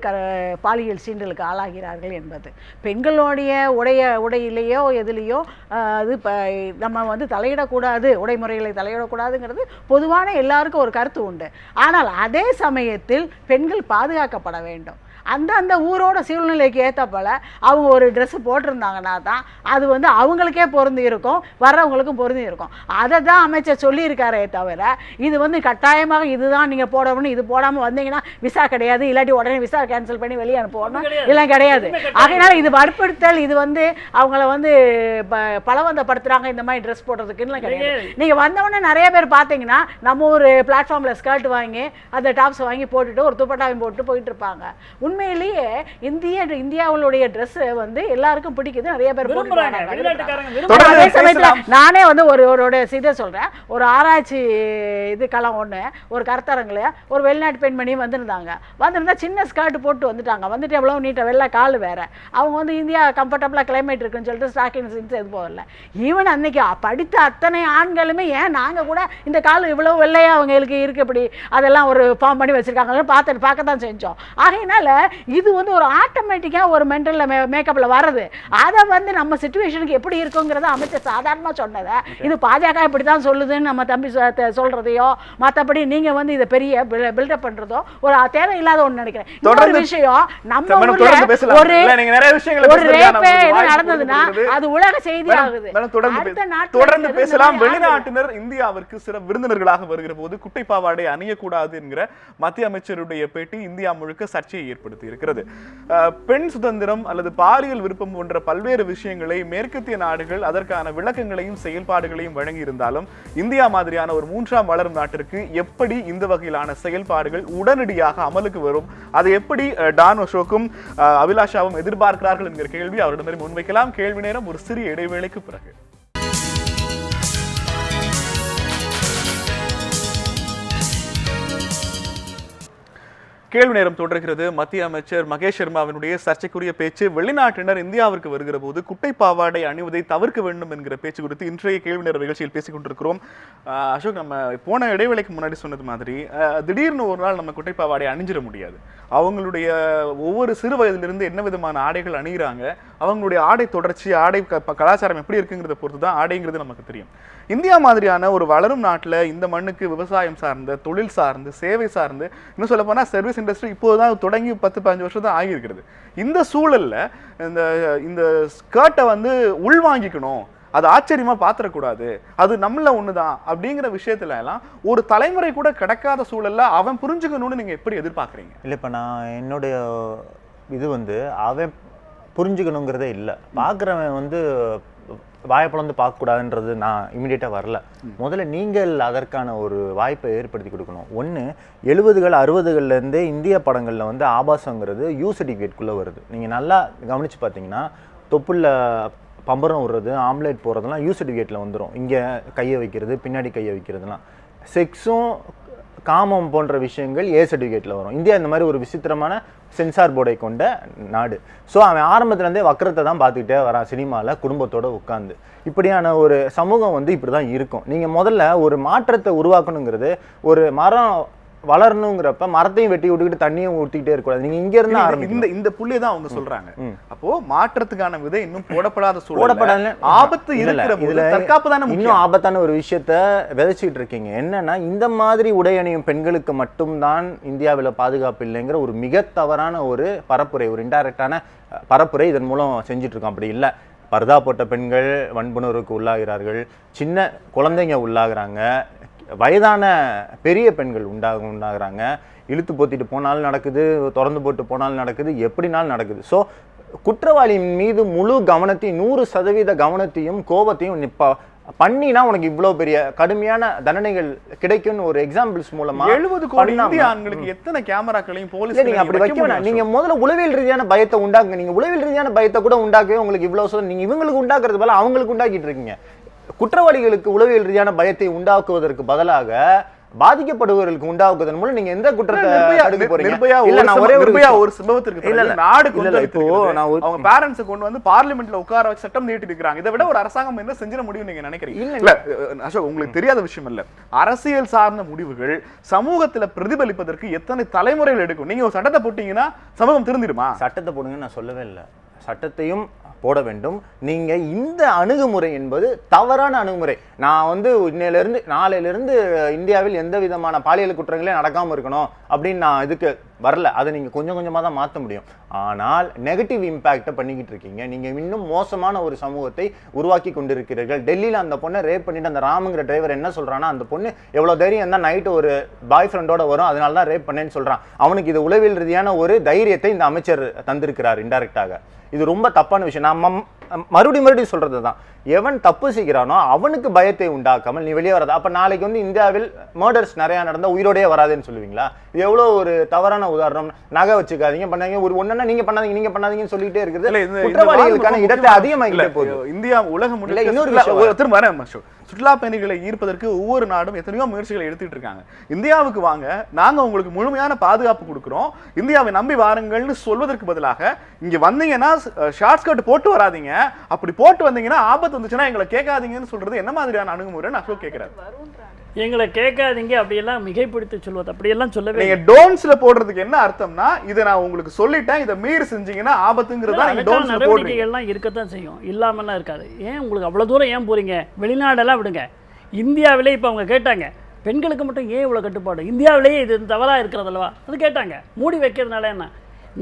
பாலியல் சீண்டலுக்கு ஆளாகிறார்கள் என்பது. பெண்களுடைய உடையிலேயோ எதுலேயோ அது நம்ம வந்து தலையிடக்கூடாது, உடைமுறைகளை தலையிடக்கூடாதுங்கிறது பொதுவான எல்லாருக்கும் ஒரு கருத்து உண்டு. ஆனால் அதே சமயத்தில் பெண்கள் பாதுகாக்கப்பட வேண்டும். அந்த ஊரோட சூழ்நிலைக்கு ஏற்ற போல அவங்க ஒரு ட்ரெஸ்ஸு போட்டிருந்தாங்கன்னா தான் அது வந்து அவங்களுக்கே பொருந்தி இருக்கும், வர்றவங்களுக்கும் பொருந்தி இருக்கும். அதை தான் அமைச்சர் சொல்லியிருக்காரே தவிர, இது வந்து கட்டாயமாக இதுதான் நீங்கள் போடணும்னு, இது போடாமல் வந்தீங்கன்னா விசா கிடையாது, இல்லாட்டி உடனே விசா கேன்சல் பண்ணி வெளியே அனுப்பணும் இதெல்லாம் கிடையாது. அதனால இது வற்புறுத்தல், இது வந்து அவங்கள வந்து பலவந்தப்படுத்துகிறாங்க இந்த மாதிரி ட்ரெஸ் போடுறதுக்குன்னு கிடையாது. நீங்கள் வந்தவொடனே நிறைய பேர் பார்த்தீங்கன்னா நம்ம ஒரு பிளாட்ஃபார்மில் ஸ்கர்ட் வாங்கி அந்த டாப்ஸ் வாங்கி போட்டுட்டு ஒரு துப்பட்டாவையும் போட்டு போயிட்டு இருப்பாங்க. உண்மையிலேயே இந்தியாவுடைய ட்ரெஸ் வந்து எல்லாருக்கும் பிடிக்குது, நிறைய பேர் போடுறாங்க. அதே சமயத்துல நானே வந்து ஒரு இதை சொல்றேன். ஒரு ஆராய்ச்சி இது களம் ஒண்ணு, ஒரு கருத்தரங்குல ஒரு வெளிநாட்டு பெண்மணி வந்திருந்தா சின்ன ஸ்கர்ட் போட்டு வந்துட்டு எவ்வளவு நீட்டா வெள்ளை கால் வேற. அவங்க வந்து இந்தியா கம்ஃபர்டபுளா கிளைமேட் இருக்குன்னு சொல்லிட்டு ஸ்டாக்கிங் எது போகல. ஈவன் அன்னைக்கு படித்த அத்தனை ஆண்களுமே, ஏன் நாங்க கூட இந்த கால் இவ்வளவு வெள்ளையா அவங்களுக்கு இருக்கு, இப்படி அதெல்லாம் ஒரு ஃபார்ம் பண்ணி வச்சிருக்காங்க, பார்க்கத்தான் செஞ்சோம். ஆகையினால இது வந்து ஒரு ஆட்டோமேட்டிக்காக ஒரு மென்டல் மேக்கப்பில் வர்றது. அதை வந்து நம்ம சிச்சுவேஷனுக்கு எப்படி இருக்குங்கிறத அமைச்சர் சாதாரணமாக சொன்னதை இது பாஜக இப்படி தான் சொல்லுதுன்னு நம்ம தம்பி சொல்கிறதையோ, மற்றபடி நீங்கள் வந்து இதை பெரிய பில்டப் பண்ணுறதோ ஒரு தேவையில்லாத ஒன்று நினைக்கிறேன். இன்னொரு விஷயம், நம்ம ஒரு ரேப்பே நடந்ததுன்னா அது உலக செய்தி ஆகுது. தொடர்ந்து பேசலாம். வெளிநாட்டினர் இந்தியாவிற்கு சில விருந்தினர்களாக வருகிற போது குட்டை பாவாடை அணியக்கூடாது என்கிற மத்திய அமைச்சருடைய பேட்டி இந்தியா முழுக்க சர்ச்சையை ஏற்படுத்தி இருக்கிறது. பெண் சுதந்திரம் அல்லது பாலியல் விருப்பம் போன்ற பல்வேறு விஷயங்களை மேற்கத்திய நாடுகள் அதற்கான விளக்கங்களையும் செயல்பாடுகளையும் வழங்கி இருந்தாலும், இந்தியா மாதிரியான ஒரு மூன்றாம் வளரும் நாட்டிற்கு எப்படி இந்த வகையிலான செயல்பாடுகள் உடனடியாக அமலுக்கு வரும், அதை எப்படி டான் அசோக்கும் அபிலாஷாவும் எதிர்பார்க்கிறார்கள் என்கிற கேள்வி அவரிடமே முன்வைக்கலாம். கேள்வி நேரம் ஒரு சிறிய இடைவேளைக்கு பிறகு. கேள்வி நேரம் தொடர்கிறது. மத்திய அமைச்சர் மகேஷ் சர்மாவினுடைய சர்ச்சைக்குரிய பேச்சு, வெளிநாட்டினர் இந்தியாவிற்கு வருகிற போது குட்டை பாவாடை அணிவதை தவிர்க்க வேண்டும் என்கிற பேச்சு குறித்து இன்றைய கேள்வி நேர நிகழ்ச்சியில் பேசிக் கொண்டிருக்கிறோம். அசோக், நம்ம போன இடைவேளைக்கு முன்னாடி சொன்னது மாதிரி திடீர்னு ஒரு நாள் நம்ம குட்டை பாவாடை அணிஞ்சிட முடியாது. அவங்களுடைய ஒவ்வொரு சிறு வயதிலிருந்து என்ன விதமான ஆடைகள் அணிகிறாங்க, அவங்களுடைய ஆடை தொடர்ச்சி, ஆடை கலாச்சாரம் எப்படி இருக்குங்கிறத பொறுத்து தான் ஆடைங்கிறது நமக்கு தெரியும். இந்தியா மாதிரியான ஒரு வளரும் நாட்டில் இந்த மண்ணுக்கு விவசாயம் சார்ந்த, தொழில் சார்ந்து, சேவை சார்ந்து, இன்னும் சொல்ல போனால் சர்வீஸ் இண்டஸ்ட்ரி இப்போதான் தொடங்கி 10-15 வருஷம் தான் ஆகியிருக்கிறது. இந்த சூழல்ல இந்த ஸ்கர்ட்டை உள்வாங்கிக்கணும், அது ஆச்சரியமா பாத்திரக்கூடாது, அது நம்மள ஒண்ணுதான் அப்படிங்கிற விஷயத்துல எல்லாம் ஒரு தலைமுறை கூட கிடைக்காத சூழல்ல அவன் புரிஞ்சுக்கணும்னு நீங்க எப்படி எதிர்பார்க்குறீங்க? இல்லை, இப்போ நான் என்னுடைய இது அவன் புரிஞ்சுக்கணுங்கிறதே இல்லை. பார்க்குறவன் வாய்ப்பிழந்து பார்க்கக்கூடாதுன்றது நான் இமீடியட்டாக வரல. முதல்ல நீங்கள் அதற்கான ஒரு வாய்ப்பை ஏற்படுத்தி கொடுக்கணும். ஒன்று, 70கள் 60கள்லேருந்தே இந்திய படங்களில் ஆபாசங்கிறது யூ சர்டிஃபிகேட்குள்ளே வருது. நீங்கள் நல்லா கவனித்து பார்த்தீங்கன்னா தொப்புள்ள பம்பரம் விடுறது, ஆம்லேட் போடுறதுலாம் யூ சர்டிஃபிகேட்டில் வந்துடும். இங்கே கையை வைக்கிறது, பின்னாடி கையை வைக்கிறதுலாம். செக்ஸும் காமம் போன்ற விஷயங்கள் ஏ சர்டிஃபிகேட்டில் வரும். இந்தியா இந்த மாதிரி ஒரு விசித்திரமான சென்சார் போர்டை கொண்ட நாடு. ஸோ அவன் ஆரம்பத்துலேருந்தே வக்கரத்தை தான் பார்த்துக்கிட்டே வரான் சினிமாவில் குடும்பத்தோடு உட்காந்து. இப்படியான ஒரு சமூகம் இப்படி தான் இருக்கும். நீங்கள் முதல்ல ஒரு மாற்றத்தை உருவாக்கணுங்கிறது, ஒரு மரம் வளரணுங்கிறப்ப மரத்தையும் வெட்டி விட்டுக்கிட்டு தண்ணியும் ஊற்றிக்கிட்டே இருக்கக்கூடாது. நீங்க இங்க இருந்து ஆரம்பிங்க. இந்த புள்ளியை தான் அவங்க சொல்றாங்க. அப்போ மாற்றத்துக்கான விதை இன்னும் போடப்படாத சூழல், ஆபத்து இருக்கிற போது தற்காப்பு தானே இன்னும் ஆபத்தான ஒரு விஷயத்த விதைச்சிட்டு இருக்கீங்க. என்னன்னா, இந்த மாதிரி உடை அணியும் பெண்களுக்கு மட்டும்தான் இந்தியாவில் பாதுகாப்பு இல்லைங்கிற ஒரு மிக தவறான ஒரு பரப்புரை, ஒரு இன்டைரக்டான பரப்புரை இதன் மூலம் செஞ்சுட்டு இருக்கோம். அப்படி இல்லை. பர்தா போட்ட பெண்கள் வன்புணர்வுக்கு உள்ளாகிறார்கள், சின்ன குழந்தைங்க உள்ளாகிறாங்க, வயதான பெரிய பெண்கள் உண்டாகிறாங்க. இழுத்து போத்திட்டு போனாலும் நடக்குது, திறந்து போட்டு போனாலும் நடக்குது, எப்படினாலும் நடக்குது. ஸோ குற்றவாளியின் மீது முழு கவனத்தையும் 100% கவனத்தையும் கோபத்தையும் பண்ணினா உனக்கு இவ்வளவு பெரிய கடுமையான தண்டனைகள் கிடைக்கும்னு ஒரு எக்ஸாம்பிள்ஸ் மூலமா 70 கோடி இந்திய ஆண்களுக்கு எத்தனை கேமராக்களையும் போலீஸ் நீங்க அப்படி வைக்க வேணாம். நீங்க முதல்ல உளவியல் ரீதியான பயத்தை உண்டாக்குங்க. நீங்க உளவியல் ரீதியான பயத்தை கூட உண்டாக்கவே உங்களுக்கு இவ்வளவு நீங்க இவங்களுக்கு உண்டாக்குறது போல அவங்களுக்கு உண்டாக்கிட்டு இருக்கீங்க. குற்றவாளிகளுக்கு உளவியல் ரீதியான பயத்தை உண்டாக்குவதற்கு பதிலாக பாதிக்கப்படுபவர்களுக்கு உண்டாக்குவதன் மூலம் நீங்க எந்த குற்றத்தை தடுக்க போறீங்க? இல்ல, நான் ஒரே ஒரு சம்பவத்திற்கு நாடு இப்போ அவங்க பேரண்ட்ஸ் கொண்டு வந்து பார்லிமெண்ட்ல உட்கார வச்சு சட்டம் நீட்டி இருக்காங்க. இதை விட ஒரு அரசாங்கம் என்ன செஞ்சிட முடியும் நீங்க நினைக்கிறீங்க? இல்ல அசோக், உங்களுக்கு தெரியாத விஷயம் இல்ல, அரசியல் சார்ந்த முடிவுகள் சமூகத்துல பிரதிபலிப்பதற்கு எத்தனை தலைமுறைகள் எடுக்கும். நீங்க ஒரு சட்டத்தை போட்டீங்கன்னா சமூகம் திருந்திடுமா? சட்டத்தை போடுங்க நான் சொல்லவே இல்லை. சட்டத்தையும் போட வேண்டும். நீங்க இந்த அணுகுமுறை என்பது தவறான அணுகுமுறை. நான் இன்னையிலிருந்து நாளையிலிருந்து இந்தியாவில் எந்த விதமான பாலியல் குற்றங்களே நடக்காம இருக்கணும் அப்படின்னு நான் இதுக்கு வரல. அதை நீங்க கொஞ்சம் கொஞ்சமா தான் மாற்ற முடியும். ஆனால் நெகட்டிவ் இம்பாக்டை பண்ணிக்கிட்டு இருக்கீங்க. நீங்க இன்னும் மோசமான ஒரு சமூகத்தை உருவாக்கி கொண்டிருக்கிறீர்கள். டெல்லியில அந்த பொண்ணை ரேப் பண்ணிட்டு அந்த ராமுங்கிற டிரைவர் என்ன சொல்றான்னா, அந்த பொண்ணு எவ்வளவு தைரியம் தான் நைட்டு ஒரு பாய் ஃப்ரெண்டோட வரும், அதனால தான் ரேப் பண்ணேன்னு சொல்றான். அவனுக்கு இது உளவியல் ரீதியான ஒரு தைரியத்தை இந்த அமைச்சர் தந்திருக்கிறார் இன்டைரக்டாக. இது ரொம்ப தப்பான விஷயம். நான் மறுபடியும் சொல்றது தான், எவன் தப்பு செய்கிறானோ அவனுக்கு பயத்தை உண்டாக்காமல் நீ வெளியே வராது. அப்ப நாளைக்கு இந்தியாவில் மர்டர்ஸ் நிறைய நடந்தா உயிரோடய வராதுன்னு சொல்லுவீங்களா? இது எவ்வளவு ஒரு தவறான உதாரணம். நகை வச்சுக்காதீங்க, பண்ணாதீங்க, ஒரு ஒன்னா நீங்க பண்ணாதீங்கன்னு சொல்லிட்டே இருக்குது. குற்றவாளிகளுக்கான இடத்தை அதிகமாகிட்டே போகுது. இந்தியா உலகம் முடியல. இன்னொரு திரும்ப வரேன், சுற்றுலா பயணிகளை ஈர்ப்பதற்கு ஒவ்வொரு நாடும் எத்தனையோ முயற்சிகளை எடுத்துட்டு இருக்காங்க. இந்தியாவுக்கு வாங்க, நாங்க உங்களுக்கு முழுமையான பாதுகாப்பு கொடுக்கிறோம், இந்தியாவை நம்பி வாருங்கள்னு சொல்வதற்கு பதிலாக இங்க வந்தீங்கன்னா ஷார்ட் ஸ்கர்ட் போட்டு வராதீங்க, அப்படி போட்டு வந்தீங்கன்னா ஆபத்து வந்துச்சுன்னா எங்களை கேட்காதீங்கன்னு சொல்றது என்ன மாதிரியான அணுகுமுறைன்னு அசோக் கேட்கிறாரு. எங்களை கேட்காதீங்க அப்படியெல்லாம் மிகைப்படுத்தி சொல்வது அப்படியெல்லாம் சொல்லவே. நீங்க டோன்ட்ஸ்ல போடுறதுக்கு என்ன அர்த்தம்னா, இதை நான் உங்களுக்கு சொல்லிட்டேன், இதை மீறி செஞ்சீங்கன்னா ஆபத்துங்கிறதா நீங்க டோன்ட்ஸ்ல போடுறீங்க. நடவடிக்கைகள்லாம் இருக்கத்தான் செய்யும், இல்லாமல்லாம் இருக்காது. ஏன் உங்களுக்கு அவ்வளவு தூரம் ஏன் போறீங்க? வெளிநாடெல்லாம் விடுங்க, இந்தியாவிலே இப்போ அவங்க கேட்டாங்க பெண்களுக்கு மட்டும் ஏன் இவ்வளோ கட்டுப்பாடு, இந்தியாவிலேயே இது தவறாக இருக்கிறதல்லவா, அது கேட்டாங்க. மூடி வைக்கிறதுனால என்ன?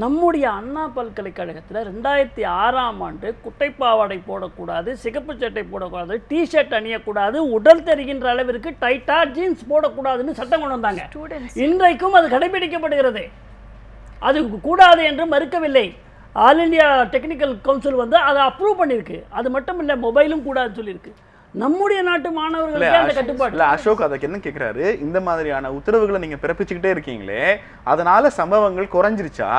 நம்முடைய அண்ணா பல்கலைக்கழகத்தில் 2006ஆம் ஆண்டு குட்டைப்பாவாடை போடக்கூடாது, சிகப்பு சட்டை போடக்கூடாது, டிஷர்ட் அணியக்கூடாது, உடல் தெரிகின்ற அளவிற்கு டைட்டா ஜீன்ஸ் போடக்கூடாதுன்னு சட்டம் கொண்டு வந்தாங்க. இன்றைக்கும் அது கடைபிடிக்கப்படுகிறது. அது கூடாது என்று மறுக்கவில்லை. ஆல் இண்டியா டெக்னிக்கல் கவுன்சில் அதை அப்ரூவ் பண்ணியிருக்கு. அது மட்டும் இல்லை, மொபைலும் கூடாதுன்னு சொல்லியிருக்கு. நம்முடைய நாட்டு மாணவர்களுக்கு அந்த கட்டுப்பாடு இல்ல. அசோக் அதுக்கு என்ன கேக்குறாரு, இந்த மாதிரியான உத்தரவுகளை நீங்க பிறப்பிச்சுக்கிட்டே இருக்கீங்களே, அதனால சம்பவங்கள் குறைஞ்சிருச்சா,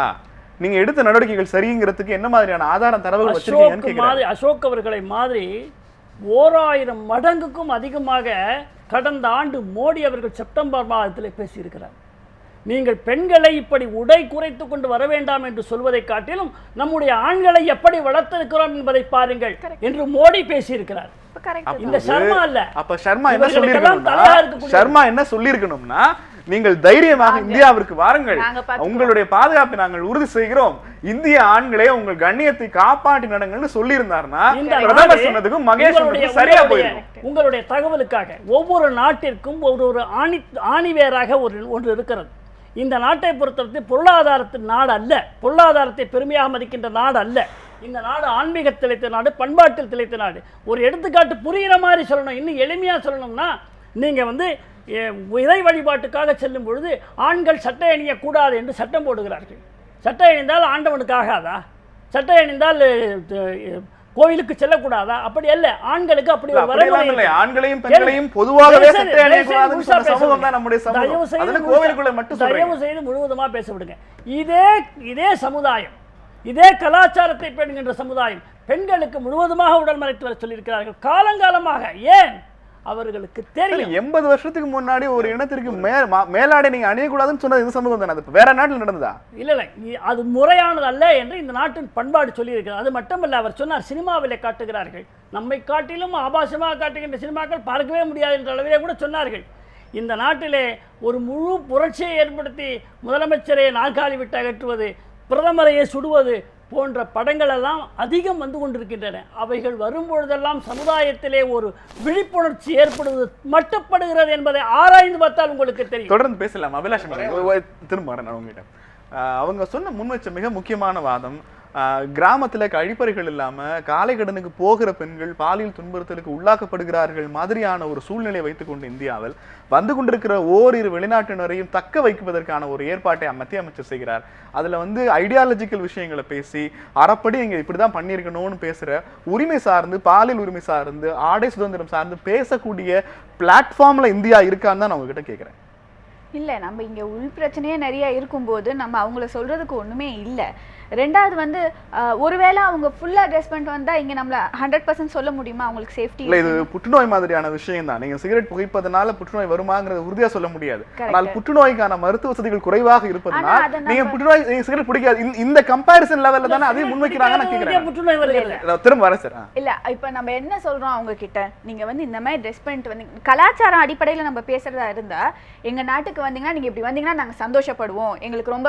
நீங்க எடுத்த நடவடிக்கைகள் சரிங்கிறதுக்கு என்ன மாதிரியான ஆதாரம் தரவுகள் வச்சிருக்கீங்கன்னு கேக்குறாரு. அசோக் அவர்களை மாதிரி 1000 மடங்குக்கும் அதிகமாக கடந்த ஆண்டு மோடி அவர்கள் செப்டம்பர் மாதத்தில் பேசியிருக்கிறார். நீங்கள் பெண்களை இப்படி உடை குறைத்து கொண்டு வர வேண்டாம் என்று சொல்வதை காட்டிலும் நம்முடைய ஆண்களை எப்படி வளர்த்திருக்கிறோம் என்பதை பாருங்கள் என்று மோடி பேசியிருக்கிறார். இந்த சர்மா அல்ல. அப்ப சர்மா என்ன சொல்லியிருக்கணும்? சர்மா என்ன சொல்லியிருக்கணும்னா, நீங்கள் தைரியமாக இந்தியாவிற்கு வாருங்கள், உங்களுடைய பாதுகாப்பை நாங்கள் உறுதி செய்கிறோம், இந்திய ஆண்களே உங்கள் கண்ணியத்தை காப்பாற்றி நடங்கள்னு சொல்லி இருந்தாருன்னா பிரதமர் சொன்னதுக்கும் மகேஷ் சொன்னதுக்கும் சரியா போயிடும். உங்களுடைய தகவலுக்காக ஒவ்வொரு நாட்டிற்கும் ஒரு ஆணிவேராக ஒன்று இருக்கிறது. இந்த நாட்டை பொறுத்தவரை பொருளாதாரத்தின் நாடு அல்ல, பொருளாதாரத்தை பெருமையாக மதிக்கின்ற நாடு அல்ல. இந்த நாடு ஆன்மீக திளைத்த நாடு, பண்பாட்டில் திளைத்த நாடு. ஒரு எடுத்துக்காட்டு புரிகிற மாதிரி சொல்லணும், இன்னும் எளிமையாக சொல்லணும்னா, நீங்கள் இறை வழிபாட்டுக்காக செல்லும் பொழுது ஆண்கள் சட்டை அணியக்கூடாது என்று சட்டம் போடுகிறார்கள். சட்டை அணிந்தால் ஆண்டவனுக்கு ஆகாதா? சட்டை அணிந்தால் கோயிலுக்கு செல்லக்கூடாதா? அப்படி அல்ல, ஆண்களுக்கு அப்படி ஒரு வரமுறை இல்லை. ஆண்களையும் பெண்களையும் பொதுவாகவே சட்டை அணியக்கூடாதுன்னு சொன்ன சமூகம் தான் நம்முடைய சமூகம். அதனால கோவிலுக்குள்ள மட்டும் தயவு செய்து முழுவதுமா பேச விடுங்க. இதே சமுதாயம், இதே கலாச்சாரத்தை பெண்கின்ற சமுதாயம் பெண்களுக்கு முழுவதுமாக உடல் மறைத்து வர சொல்லியிருக்கிறார்கள் காலங்காலமாக. ஏன்? அவர்களுக்கு தெரியும். 80 வருஷத்துக்கு முன்னாடி ஒரு இனத்திற்கு மேலாடை நீங்க அணியக்கூடாதுன்னு சொன்னது இந்த சமூகம் தானே? அது வேற நாட்டில் நடந்ததா? இல்லை, அது முறையானது அல்ல என்று இந்த நாட்டின் பண்பாடு சொல்லியிருக்கிறது. அது மட்டுமல்ல, அவர் சொன்னார் சினிமாவிலே காட்டுகிறார்கள், நம்மை காட்டிலும் ஆபாசமாக காட்டுகின்ற சினிமாக்கள் பார்க்கவே முடியாது என்ற அளவிலே கூட சொன்னார்கள். இந்த நாட்டிலே ஒரு முழு புரட்சியை ஏற்படுத்தி முதலமைச்சரை நாற்காலி விட்டு அகற்றுவது, பிரதமரையே சுடுவது போன்ற படங்கள் எல்லாம் அதிகம் வந்து கொண்டிருக்கின்றன. அவைகள் வரும்பொழுதெல்லாம் சமுதாயத்திலே ஒரு விழிப்புணர்ச்சி ஏற்படுவது மட்டுப்படுகிறது என்பதை ஆராய்ந்து பார்த்தால் உங்களுக்கு தெரியும். தொடர்ந்து பேசலாம். அபிலாஷ் திரும்ப வரேன் உங்ககிட்ட. அவங்க சொன்ன முன்வச்ச மிக முக்கியமான வாதம், கிராமத்துல கழிப்பறைகள் இல்லாம காலை கடனுக்கு போகிற பெண்கள் பாலியல் துன்புறுத்தலுக்கு உள்ளாக்கப்படுகிறார்கள் மாதிரியான ஒரு சூழ்நிலையை வைத்துக்கொண்டு இந்தியாவில் வந்து கொண்டிருக்கிற ஓரிரு வெளிநாட்டினரையும் தக்க வைப்பதற்கான ஒரு ஏற்பாட்டை மத்திய அமைச்சர் செய்கிறார். அதுல ஐடியாலஜிக்கல் விஷயங்களை பேசி அறப்படி இங்க இப்படிதான் பண்ணியிருக்கணும்னு பேசுற, உரிமை சார்ந்து பாலியல் உரிமை சார்ந்து ஆடை சுதந்திரம் சார்ந்து பேசக்கூடிய பிளாட்ஃபார்ம்ல இந்தியா இருக்கான்னு தான் நான் உங்ககிட்ட கேட்கிறேன். இல்லை, நம்ம இங்கே உள் பிரச்சனையே நிறைய இருக்கும்போது நம்ம அவங்கள சொல்கிறதுக்கு ஒன்றுமே இல்லை. ரெண்டாவது ஒருவேளை அவங்க ஃபுல்லாக ட்ரெஸ் பண்ணிட்டு வந்தால் இங்கே நம்மள 100% சொல்ல முடியுமா அவங்களுக்கு சேஃப்டி? இல்லை, இது புற்றுநோய் மாதிரியான விஷயம் தான். நீங்கள் சிகரெட் புகைப்பதனால புற்றுநோய் வருமாங்கிறது உறுதியாக சொல்ல முடியாது. ஆனால் புற்றுநோய்க்கான மருத்துவ வசதிகள் குறைவாக இருப்பதனால் நீங்கள் புற்றுநோய் சிகரெட் பிடிக்காது இந்த கம்பேரிசன் லெவலில் தானே அதையும் முன்வைக்கிறாங்க. நான் கேட்குறேன், திரும்ப வரேன் சார். இல்லை, இப்போ நம்ம என்ன சொல்கிறோம் அவங்க கிட்ட, நீங்கள் இந்த மாதிரி ட்ரெஸ் பண்ணிட்டு வந்தீங்க, கலாச்சாரம் அடிப்படையில் நம்ம பேசுகிறதா இருந்தால் எங்கள் நாட்டுக்கு வந்தீங்கன்னா நீங்கள் இப்படி வந்தீங்கன்னா நாங்கள் சந்தோஷப்படுவோம், எங்களுக்கு ரொம்ப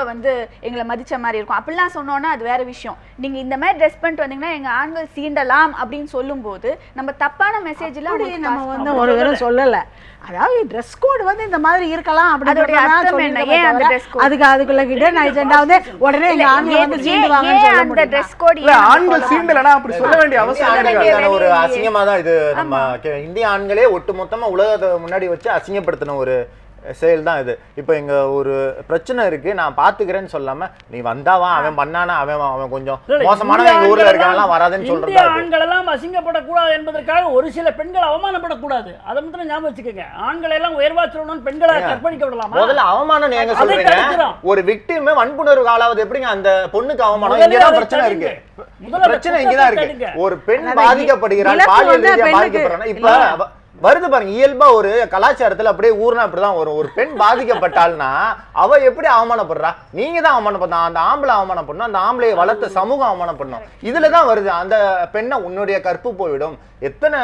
எங்களை மதிச்ச மாதிரி இருக்கும் அப்படிலாம் சொன்னோன்னா அது வேற விஷயம். நீங்க இந்த மாதிரி ட்ரெஸ் பண்ணிட்டு வந்தீங்கன்னா எங்க ஆண்கள் சீண்டலாம் அப்படின்னு சொல்லும்போது நம்ம தப்பான மெசேஜ்ல நம்ம ஒரு வேற சொல்லல. அதாவது ட்ரெஸ் கோட் இந்த மாதிரி இருக்கலாம் அப்படிங்கறது அர்த்தம் என்ன? ஏன் அந்த ட்ரெஸ் கோட் அதுக்குள்ள ஹிடன் அஜெண்டா உடனே எங்க ஆண்கள் சீண்டுவாங்கன்னு சொல்ல முடியும். அந்த ட்ரெஸ் கோட் ஏன் ஆண்கள் சீண்டலனா அப்படி சொல்ல வேண்டிய அவசியம் இல்ல. ஒரு அசிங்கமா தான் இது. நம்ம இந்திய ஆண்களே ஒட்டுமொத்தமா உலகத்தை முன்னாடி வச்சு அசிங்கப்படுத்தின ஒரு செயல் தான் இது. இப்போ இங்க ஒரு பிரச்சனை இருக்கு, நான் பாத்துக்கிறேன்னு சொல்லாம நீ வந்தாவா அவன் பண்ணானா அவன் கொஞ்சம் மோசமான எங்க ஊர்ல இருக்கானலாம் வராதுன்னு சொல்றது. ஆண்கள் எல்லாம் அசிங்கப்படக்கூடாது என்பதற்காக ஒரு சில பெண்கள் அவமானப்படக்கூடாது. அதை மட்டும் ஞாபகம் வச்சுக்கோங்க. ஆண்களை எல்லாம் உயர்வா சொல்லணும்னு பெண்களை கற்பழிக்க விடலாமா? முதல்ல அவமானம் நீங்க சொல்றீங்க. ஒரு விக்டிம் வன்புணர்வு காலாவது எப்படிங்க அந்த பொண்ணுக்கு அவமானம்? இங்கதான் பிரச்சனை இருக்கு. பிரச்சனை இங்கதான் இருக்கு. ஒரு பெண் பாதிக்கப்படுகிறாள், பாலியல் ரீதியா பாதிக்கப்படுறாங்க. இப்ப வருது பாருங்க, இயல்பா ஒரு கலாச்சாரத்துல அப்படியே ஊர்னா அப்படிதான் வரும். ஒரு பெண் பாதிக்கப்பட்டாள்னா அவ எப்படி அவமானப்படுறா? நீங்க தான் அவமானப்படணும், அந்த ஆம்பளை அவமானப்படணும், அந்த ஆம்பளையை வளர்த்த சமூகம் அவமானப்படணும். இதுலதான் வருது அந்த பெண்ணை உன்னுடைய கற்பு போய்விடும். எத்தனை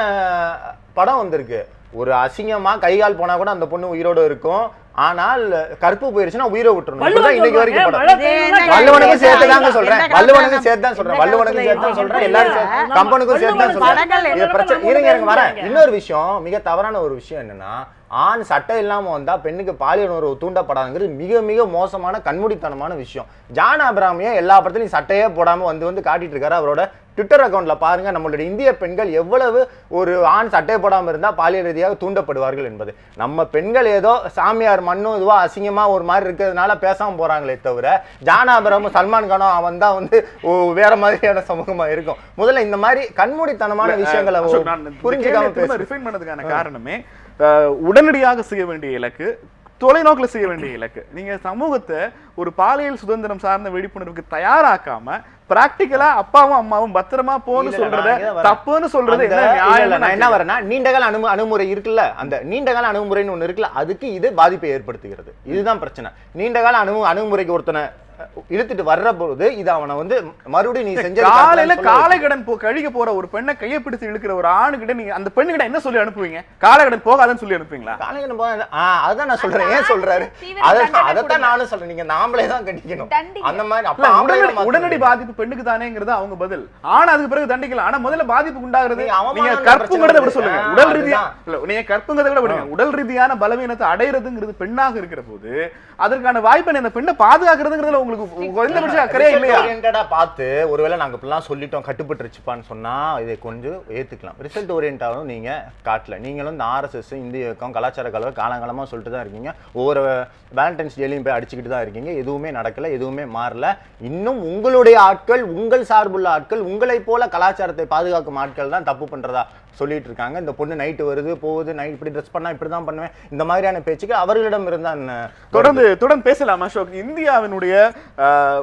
படம் வந்திருக்கு, ஒரு அசிங்கமா கைகால் போனா கூட அந்த பொண்ணு உயிரோட இருக்கும், ஆனால் கற்பு போயிருச்சுன்னா உயிரை விட்டுறணும். இன்னைக்கு வரைக்கும் வள்ளுவனுக்கும் சேர்த்துதாங்க சொல்றேன், வள்ளுவனுக்கும் சேர்த்துதான் சொல்றேன், வள்ளுவனுக்கும் சேர்த்துதான் சொல்றேன், எல்லாரும் கம்பனுக்கும் சேர்த்துதான் சொல்றேன். இது பிரச்சனை. இருங்க வரேன். இன்னொரு விஷயம், மிக தவறான ஒரு விஷயம் என்னன்னா, ஆண் சட்டை இல்லாம வந்தா பெண்ணுக்கு பாலியல் உணர்வு தூண்டப்படாதுங்கிறது மிக மிக மோசமான கண்மூடித்தனமான விஷயம். ஜான் ஆபிரகாமியே எல்லா படத்துலையும் சட்டையே போடாம வந்து காட்டிட்டு இருக்காரு. அவரோட ட்விட்டர் அக்கௌண்ட்ல பாருங்க, நம்மளுடைய இந்திய பெண்கள் எவ்வளவு ஒரு ஆண் சட்டை போடாம இருந்தா பாலியல் ரீதியாக தூண்டப்படுவார்கள் என்பது. நம்ம பெண்கள் ஏதோ சாமியார் மண்ணும் இதுவா அசிங்கமா ஒரு மாதிரி இருக்கிறதுனால பேசாம போறாங்களே தவிர, ஜான் ஆபிரகாமும் சல்மான் கானும் அவன் தான் வேற மாதிரியான சமூகமா இருக்கும். முதல்ல இந்த மாதிரி கண்மூடித்தனமான விஷயங்களை புரிஞ்சுக்காம ரிஃபைன் பண்ணதுக்கான காரணமே உடனடியாக செய்ய வேண்டிய இலக்கு தொலைநோக்கில் செய்ய வேண்டிய இலக்கு. நீங்க சமூகத்தை ஒரு பாலியல் சுதந்திரம் சார்ந்த விழிப்புணர்வுக்கு தயாராக்காம பிராக்டிக்கலா அப்பாவும் அம்மாவும் பத்திரமா போன்னு சொல்றத தப்புன்னு சொல்றது என்ன நியாயம்? நான் என்ன வரேன்னா, நீண்டகால அணுகுமுறை இருக்குல்ல, அந்த நீண்டகால அணுகுமுறைன்னு ஒண்ணு இருக்குல்ல, அதுக்கு இது பாதிப்பை ஏற்படுத்துகிறது. இதுதான் பிரச்சனை. நீண்டகால அணுகுமுறைக்கு ஒருத்தனை இழுத்துட்டு வர்ற போது இது அவனை வந்து மறுபடியும் நீ செஞ்ச காலையில காலை கடன் கழிக்க போற ஒரு பெண்ணை கையை பிடித்து இழுக்கிற ஒரு ஆணுகிட்ட நீங்க அந்த பெண்ணுகிட்ட என்ன சொல்லி அனுப்புவீங்க? காலை கடன் போகாதன்னு சொல்லி அனுப்புவீங்களா? காலை கடன் போக அதான் நான் சொல்றேன். ஏன் சொல்றாரு? அதைத்தான் நானும் சொல்றேன். நீங்க நாமளே தான் கண்டிக்கணும் அந்த மாதிரி. உடனடி பாதிப்பு பெண்ணுக்கு தானேங்கிறது அவங்க பதில். ஆனா அதுக்கு பிறகு தண்டிக்கலாம். ஆனா முதல்ல பாதிப்பு உண்டாகிறது நீங்க கற்புங்கிறத விட சொல்லுங்க. உடல் ரீதியா நீங்க கற்புங்கிறத விட விடுங்க. உடல் ரீதியான பலவீனத்தை அடையிறதுங்கிறது பெண்ணாக இருக்கிற போது அதற்கான வாய்ப்பை அந்த பெண்ணை பாதுகாக்கிறதுங்கிறதுல பார்த்து ஒருவேளை நாங்க இப்பெல்லாம் சொல்லிட்டோம் கட்டுப்பட்டுருச்சுப்பான்னு சொன்னா இதை கொஞ்சம் ஏத்துக்கலாம். ரிசல்ட் ஓரியன்டாவும் நீங்க காட்டல. நீங்களும் இந்த RSS இந்திய இயக்கம் கலாச்சார கலவை காலங்காலமா சொல்லிட்டு தான் இருக்கீங்க. ஒவ்வொரு வேலண்டைன்ஸ் டேலையும் போய் அடிச்சுக்கிட்டு தான் இருக்கீங்க. எதுவுமே நடக்கல, எதுவுமே மாறல. இன்னும் உங்களுடைய ஆட்கள், உங்கள் சார்புள்ள ஆட்கள், உங்களை போல கலாச்சாரத்தை பாதுகாக்கும் ஆட்கள் தான் தப்பு பண்றதா சொல்லிட்டு இருக்காங்க. இந்த பொண்ணு நைட்டு வருது போகுது, நைட் இப்படி ட்ரெஸ் பண்ணா இப்படிதான் பண்ணுவேன், இந்த மாதிரியான பேச்சுக்கள் அவர்களிடம் இருந்தான். தொடர்ந்து பேசலாம் அசோக். இந்தியாவினுடைய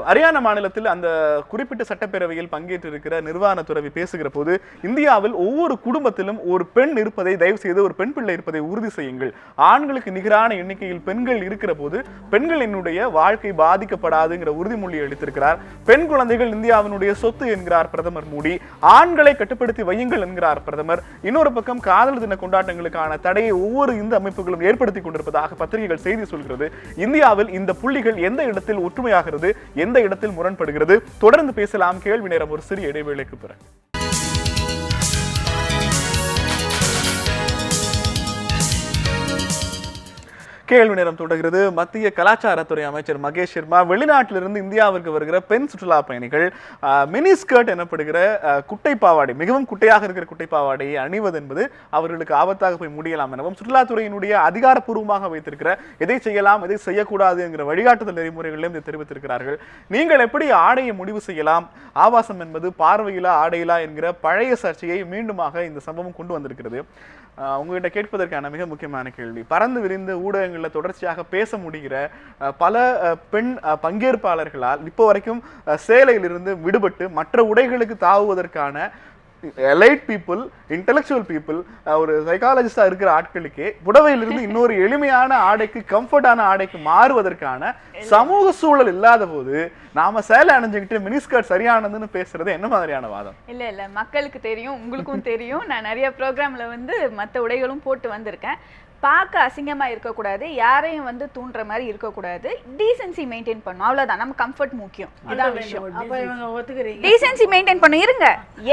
ஹரியானா மாநிலத்தில் அந்த குறிப்பிட்ட சட்டப்பேரவையில் பங்கேற்று இருக்கிற நிர்வாண துறவி பேசுகிற போது, இந்தியாவில் ஒவ்வொரு குடும்பத்திலும் ஒரு பெண் இருப்பதை தயவு செய்து ஒரு பெண் பிள்ளை இருப்பதை உறுதி செய்யுங்கள். ஆண்களுக்கு நிகரான எண்ணிக்கையில் பெண்கள் இருக்கிற போது பெண்களினுடைய வாழ்க்கை பாதிக்கப்படாதுங்கிற உறுதிமொழி அளித்திருக்கிறார். பெண் குழந்தைகள் இந்தியாவினுடைய சொத்து என்கிறார் பிரதமர் மோடி. ஆண்களை கட்டுப்படுத்தி வையுங்கள் என்கிறார் பிரதமர். இன்னொரு பக்கம் காதல் தின கொண்டாட்டங்களுக்கான தடையை ஒவ்வொரு இந்த அமைப்புகளும் ஏற்படுத்திக் கொண்டிருப்பதாக பத்திரிகைகள் செய்தி சொல்கிறது. இந்தியாவில் இந்த புள்ளிகள் எந்த இடத்தில் ஒற்றுமையாகிறது, எந்த இடத்தில் முரண்படுகிறது? தொடர்ந்து பேசலாம். கேள்வி நேரம் ஒரு சிறிய இடைவேளைக்கு பிறகு. கேள்வி நேரம் தொடர்கிறது. மத்திய கலாச்சாரத்துறை அமைச்சர் மகேஷ் சர்மா வெளிநாட்டிலிருந்து இந்தியாவிற்கு வருகிற பெண் சுற்றுலா பயணிகள் மினி ஸ்கர்ட் எனப்படுகிற குட்டை பாவாடை, மிகவும் குட்டையாக இருக்கிற குட்டை பாவாடையை அணிவது என்பது அவர்களுக்கு ஆபத்தாக போய் முடியலாம் எனவும் சுற்றுலாத்துறையினுடைய அதிகாரப்பூர்வமாக வைத்திருக்கிற எதை செய்யலாம் எதை செய்யக்கூடாது என்கிற வழிகாட்டுதல் நெறிமுறைகளிலும் இதை தெரிவித்திருக்கிறார்கள். நீங்கள் எப்படி ஆடையை முடிவு செய்யலாம்? ஆபாசம் என்பது பார்வையிலா ஆடையிலா என்கிற பழைய சர்ச்சையை மீண்டுமாக இந்த சம்பவம் கொண்டு வந்திருக்கிறது. உங்ககிட்ட கேட்பதற்கான மிக முக்கியமான கேள்வி, பறந்து விரிந்த ஊடகங்களில் தொடர்ச்சியாக பேச முடிகிற பல பெண் பங்கேற்பாளர்களால் இப்போ வரைக்கும் சேலையிலிருந்து விடுபட்டு மற்ற உடைகளுக்கு தாவுவதற்கான எலைட் பீப்புள், இன்டெலெக்சுவல் பீப்புள், ஒரு சைக்காலஜிஸ்டா இருக்கிற ஆட்களுக்கே புடவையிலிருந்து இன்னொரு எளிமையான ஆடைக்கு, கம்ஃபர்டான ஆடைக்கு மாறுவதற்கான சமூக சூழல் இல்லாத போது நாம சேலை அணிஞ்சுக்கிட்டு மினிஸ்கர்ட் சரியானதுன்னு பேசுறது என்ன மாதிரியான வாதம்? இல்ல மக்களுக்கு தெரியும், உங்களுக்கும் தெரியும். நான் நிறைய ப்ரோக்ராம்ல வந்து மற்ற உடைகளும் போட்டு வந்திருக்கேன். பார்க்க அசிங்கமா இருக்கக்கூடாது, யாரையும் வந்து தூண்டுற மாதிரி இருக்கக்கூடாது, டீசென்சி மெயின்டைன் பண்ணும், அவ்வளவுதான். நம்ம கம்ஃபர்ட் முக்கியம், இதான் விஷயம். டீசென்சி மெயின்டைன் பண்ணும். இருங்க,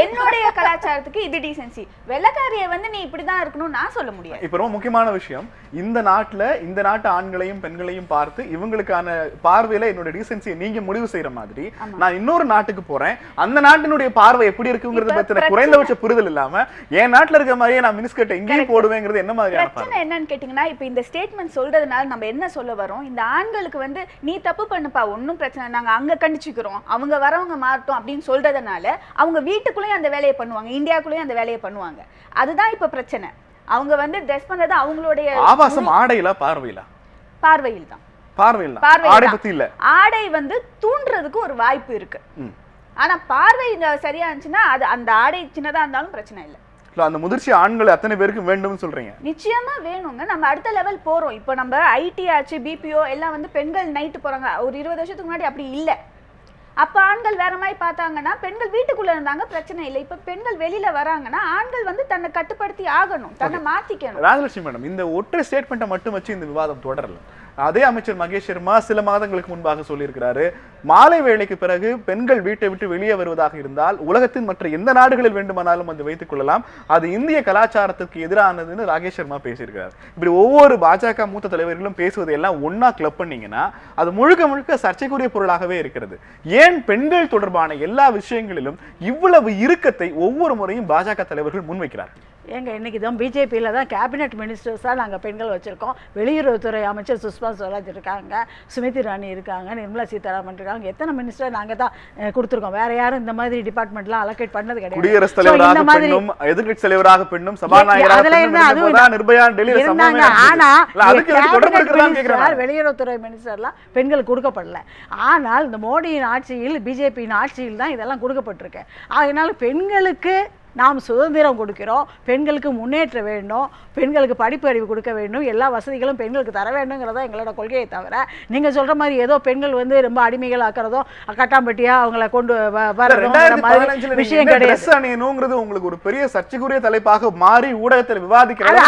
என்னுடைய கலாச்சாரத்துக்கு இது டீசென்சி. வெள்ளக்காரியை வந்து நீ இப்படிதான் இருக்கணும் நான் சொல்ல முடியாது. இப்ப ரொம்ப முக்கியமான விஷயம், இந்த நாட்டு ஆண்களையும் பெண்களையும் பார்த்து இவங்களுக்கான பார்வையில என்னோட டீசென்சியை நீங்க முடிவு செய்யற மாதிரி நான் இன்னொரு நாட்டுக்கு போறேன், அந்த நாட்டினுடைய பார்வை எப்படி இருக்குங்கிறத பத்தின குறைந்தபட்ச புரிதல் இல்லாம என் நாட்டுல இருக்க மாதிரியே நான் மினிஸ்கர்ட் எங்கேயும் போடுவேங்கிறது என்ன மாதிரியான பிரச்சனை? என்னன்னு கேட்டீங்கன்னா, இப்ப இந்த ஸ்டேட்மெண்ட் சொல்றதுனால நம்ம என்ன சொல்ல வரோம், இந்த ஆண்களுக்கு வந்து நீ தப்பு பண்ணுப்பா, ஒன்னும் பிரச்சனை, நாங்க அங்க கண்டிச்சுக்கிறோம், அவங்க வரவங்க மாறட்டும் அப்படின்னு சொல்றதுனால அவங்க வீட்டுக்குள்ளேயும் அந்த வேலையை பண்ணுவாங்க, இந்தியாக்குள்ளேயும் அந்த வேலையை பண்ணுவாங்க. அதுதான் இப்ப பிரச்சனை. அவங்க வந்து ட்ரெஸ் பண்றது அவங்களுடைய ஆபாசம் ஆடையில பார்வையில் தான். ஆடை பத்தி இல்ல, ஆடை வந்து தூண்டுறதுக்கு ஒரு வாய்ப்பு இருக்கு. ஆனா பார்வை சரியா இருந்துச்சுன்னா அது அந்த ஆடை சின்னதா இருந்தாலும் பிரச்சனை இல்லை. அந்த முதிர்ச்சி ஆண்கள் அத்தனை பேருக்கு வேண்டும் சொல்றீங்க? நிச்சயமா வேணுங்க. நம்ம அடுத்த லெவல் போறோம். இப்போ நம்ம ஐடி ஆச்சு, பிபிஓ எல்லாம் வந்து பெண்கள் நைட்டு போறாங்க. ஒரு 20 வருஷத்துக்கு முன்னாடி அப்படி இல்லை. அப்ப ஆண்கள் வேற மாதிரி பார்த்தாங்கன்னா பெண்கள் வீட்டுக்குள்ள இருந்தாங்க, பிரச்சனை இல்லை. இப்ப பெண்கள் வெளியில வராங்கன்னா ஆண்கள் வந்து தன்னை கட்டுப்படுத்தி ஆகணும், தன்னை மாத்திக்கணும். ராஜலட்சுமி மேடம், இந்த ஒற்றை ஸ்டேட்மெண்ட்டை மட்டும் வச்சு இந்த விவாதம் தொடரல. அதே அமைச்சர் மகேஷ் சர்மா சில மாதங்களுக்கு முன்பாக சொல்லியிருக்கிறாரு, மாலை வேளைக்கு பிறகு பெண்கள் வீட்டை விட்டு வெளியே வருவதாக இருந்தால் உலகத்தின் மற்ற எந்த நாடுகளில் வேண்டுமானாலும் வந்து வைத்துக் கொள்ளலாம், அது இந்திய கலாச்சாரத்துக்கு எதிரானதுன்னு ராகேஷ் சர்மா பேசியிருக்கிறார். இப்படி ஒவ்வொரு பாஜக மூத்த தலைவர்களும் பேசுவதையெல்லாம் ஒன்னா கிளப் பண்ணீங்கன்னா அது முழுக்க முழுக்க சர்ச்சைக்குரிய பொருளாகவே இருக்கிறது. ஏன் பெண்கள் தொடர்பான எல்லா விஷயங்களிலும் இவ்வளவு இறுக்கத்தை ஒவ்வொரு முறையும் பாஜக தலைவர்கள் முன்வைக்கிறார்? ஏங்க இன்னைக்கு தான் பிஜேபியில் தான் கேபினெட் மினிஸ்டர்ஸாக நாங்கள் பெண்கள் வச்சுருக்கோம். வெளியுறவுத்துறை அமைச்சர் சுஷ்மா ஸ்வராஜ் இருக்காங்க, சுமித் இரானி இருக்காங்க, நிர்மலா சீதாராமன் இருக்காங்க. எத்தனை மினிஸ்டர் நாங்கள் தான் கொடுத்துருக்கோம். வேற யாரும் இந்த மாதிரி டிபார்ட்மெண்ட்லாம் அலோகேட் பண்ணது கிடையாது. குடியரசுத் தலைவராக பெண்ணும், எதிர்க்கட்சி தலைவராக பெண்ணும், சபாநாயகராக பெண்ணும் நிர்பயா டெல்லியில இருந்தாங்க. ஆனா கேக்குறாங்க வெளியுறவுத்துறை மினிஸ்டர்லாம் பெண்களுக்கு கொடுக்கப்படல. ஆனால் இந்த மோடியின் ஆட்சியில், பிஜேபியின் ஆட்சியில் தான் இதெல்லாம் கொடுக்கப்பட்டிருக்கு. அதனால பெண்களுக்கு நாம் சுதந்திரம் கொடுக்கிறோம், பெண்களுக்கு முன்னேற்ற வேண்டும், பெண்களுக்கு படிப்பு அறிவு கொடுக்க வேண்டும், எல்லா வசதிகளும் பெண்களுக்கு தர வேண்டுங்கிறதா எங்களோட கொள்கையை தவிர நீங்கள் சொல்கிற மாதிரி ஏதோ பெண்கள் வந்து ரொம்ப அடிமைகள் ஆக்கிறதோ கட்டாம்பட்டியாக அவங்கள கொண்டு வரதும் விஷயம் கிடையாது. உங்களுக்கு ஒரு பெரிய சர்ச்சைக்குரிய தலைப்பாக மாறி ஊடகத்தில் விவாதிக்கிறது.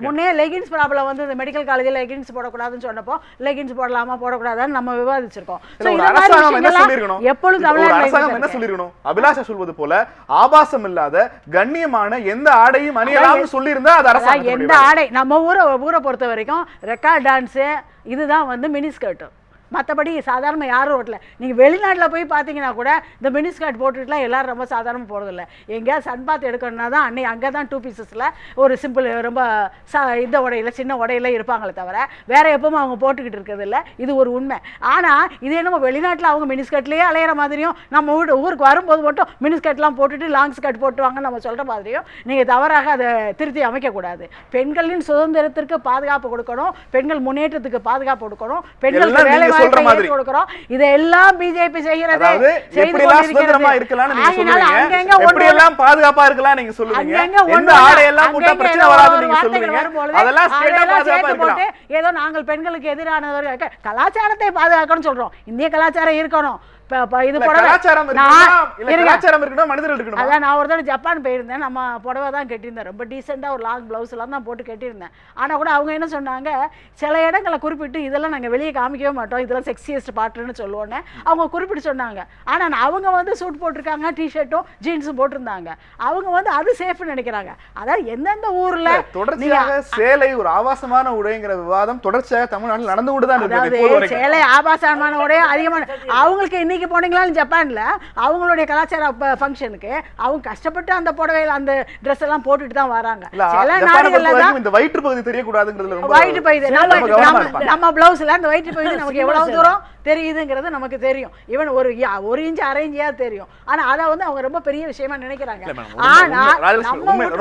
முன்னே லெகின்ஸ் ப்ராப்ளம் வந்து இந்த மெடிக்கல் காலேஜில் லெகின்ஸ் போடக்கூடாதுன்னு சொன்னப்போ லெகின்ஸ் போடலாமா போடக்கூடாதுன்னு நம்ம விவாதிச்சிருக்கோம். எப்பொழுதும் அரசாங்கம் என்ன சொல்லிருக்கணும்? அபிலாஷா சொல்வது போல ஆபாசம் இல்லாத கண்ணியமான எந்த ஆடையும் அணியலாம்னு சொல்லியிருந்தா அது அரசாங்கம். எந்த ஆடை நம்ம ஊரை பொறுத்த வரைக்கும் ரெக்கார்ட் டான்ஸு இதுதான் வந்து மினிஸ்கர்ட். மற்றபடி சாதாரண யாரும் ஓட்டல. நீங்கள் வெளிநாட்டில் போய் பார்த்தீங்கன்னா கூட இந்த மினிஸ்கர்ட் போட்டுட்டுலாம் எல்லாரும் ரொம்ப சாதாரணமாக போகிறதில்ல. எங்கேயாவது சன்பாத் எடுக்கணும்னா தான் அங்கே தான் 2 பீசஸில் ஒரு சிம்பிள் ரொம்ப இந்த உடையில சின்ன உடையில இருப்பாங்களே தவிர வேற எப்பவும் அவங்க போட்டுக்கிட்டு இருக்கிறது இல்லை. இது ஒரு உண்மை. ஆனால் இது என்னமோ வெளிநாட்டில் அவங்க மினிஸ்கர்ட்லேயே அலையிற மாதிரியும் நம்ம ஊருக்கு வரும்போது மட்டும் மினிஸ்கர்ட்லாம் போட்டுட்டு லாங் ஸ்கர்ட் போட்டுவாங்கன்னு நம்ம சொல்கிற மாதிரியும் நீங்கள் தவறாக அதை திருத்தி அமைக்கக்கூடாது. பெண்களின் சுதந்திரத்திற்கு பாதுகாப்பு கொடுக்கணும், பெண்கள் முன்னேற்றத்துக்கு பாதுகாப்பு கொடுக்கணும், பெண்களுக்கு வேலை கொடுக்கிறோம். இதெல்லாம் பிஜேபி செய்கிறது. எப்படிலாம் சுதந்திரமா இருக்கலாம்னு நீங்க சொல்லுவீங்க, எப்படிலாம் பாதுகாப்பா இருக்கலாம் நீங்க சொல்லுவீங்க, எந்த ஆடையெல்லாம் போட்டா பிரச்சனை வராதுன்னு நீங்க சொல்லுவீங்க. அதெல்லாம் ஸ்ட்ரைட்டா பாதுகாப்பா இருக்கலாம். ஏதோ நாங்கள் பெண்களுக்கு எதிரானவர்கள் கலாச்சாரத்தை பாதுகாக்கணும்னு சொல்றோம். இந்திய கலாச்சாரம் இருக்கணும். இது கலாச்சாரம் இருக்கணும், மனிதர்கள் இருக்கணும். அதான் நான் ஒரு தடவை ஜப்பான் போயிருந்தேன். நம்ம புடவை தான் கட்டியிருந்தேன், ரொம்ப டீசெண்டாக ஒரு லாங் ப்ளவுஸ் எல்லாம் தான் போட்டு கட்டியிருந்தேன். ஆனால் கூட அவங்க என்ன சொன்னாங்க, சில இடங்களை குறிப்பிட்டு இதெல்லாம் நாங்கள் வெளியே காமிக்கவே மாட்டோம், இதெல்லாம் செக்ஸியஸ்ட் பாட்டுன்னு சொல்லுவோன்னு அவங்க குறிப்பிட்டு சொன்னாங்க. ஆனால் அவங்க வந்து சூட் போட்டிருக்காங்க, டிஷர்ட்டும் ஜீன்ஸும் போட்டிருந்தாங்க. அவங்க வந்து அது சேஃப்னு நினைக்கிறாங்க. அதாவது எந்தெந்த ஊர்ல தொடர்ச்சியாக சேலை ஒரு ஆபாசமான உடைங்கிற விவாதம் தொடர்ச்சியாக தமிழ்நாட்டில் நடந்து கொண்டு தான் இருக்கு. சேலை ஆபாசமான உடைய அதிகமான அவங்களுக்கு இன்னைக்கு போனீங்களான்னு ஜப்பான்ல அவங்களுடைய கலாச்சார ஃபங்க்ஷனுக்கு அவங்க கஷ்டப்பட்டு அந்த புடவையில அந்த ட்ரெஸ் எல்லாம் போட்டுட்டு தான் வராங்க. சில நாடுகள்ல தான் இந்த வயிற்று பகுதி தெரியக்கூடாதுங்கிறதுல ரொம்ப வயிற்று பகுதி நம்ம பிளவுஸ்ல அந்த வயிற்று பகுதி நமக்கு எவ்வளவு தூரம் தெரியுதுங்கிறது நமக்கு தெரியும். ஈவன் ஒரு இன்ச் அரை இன்ச்சியாவது தெரியும். ஆனா அதை வந்து அவங்க ரொம்ப பெரிய விஷயமா நினைக்கிறாங்க. ஆனா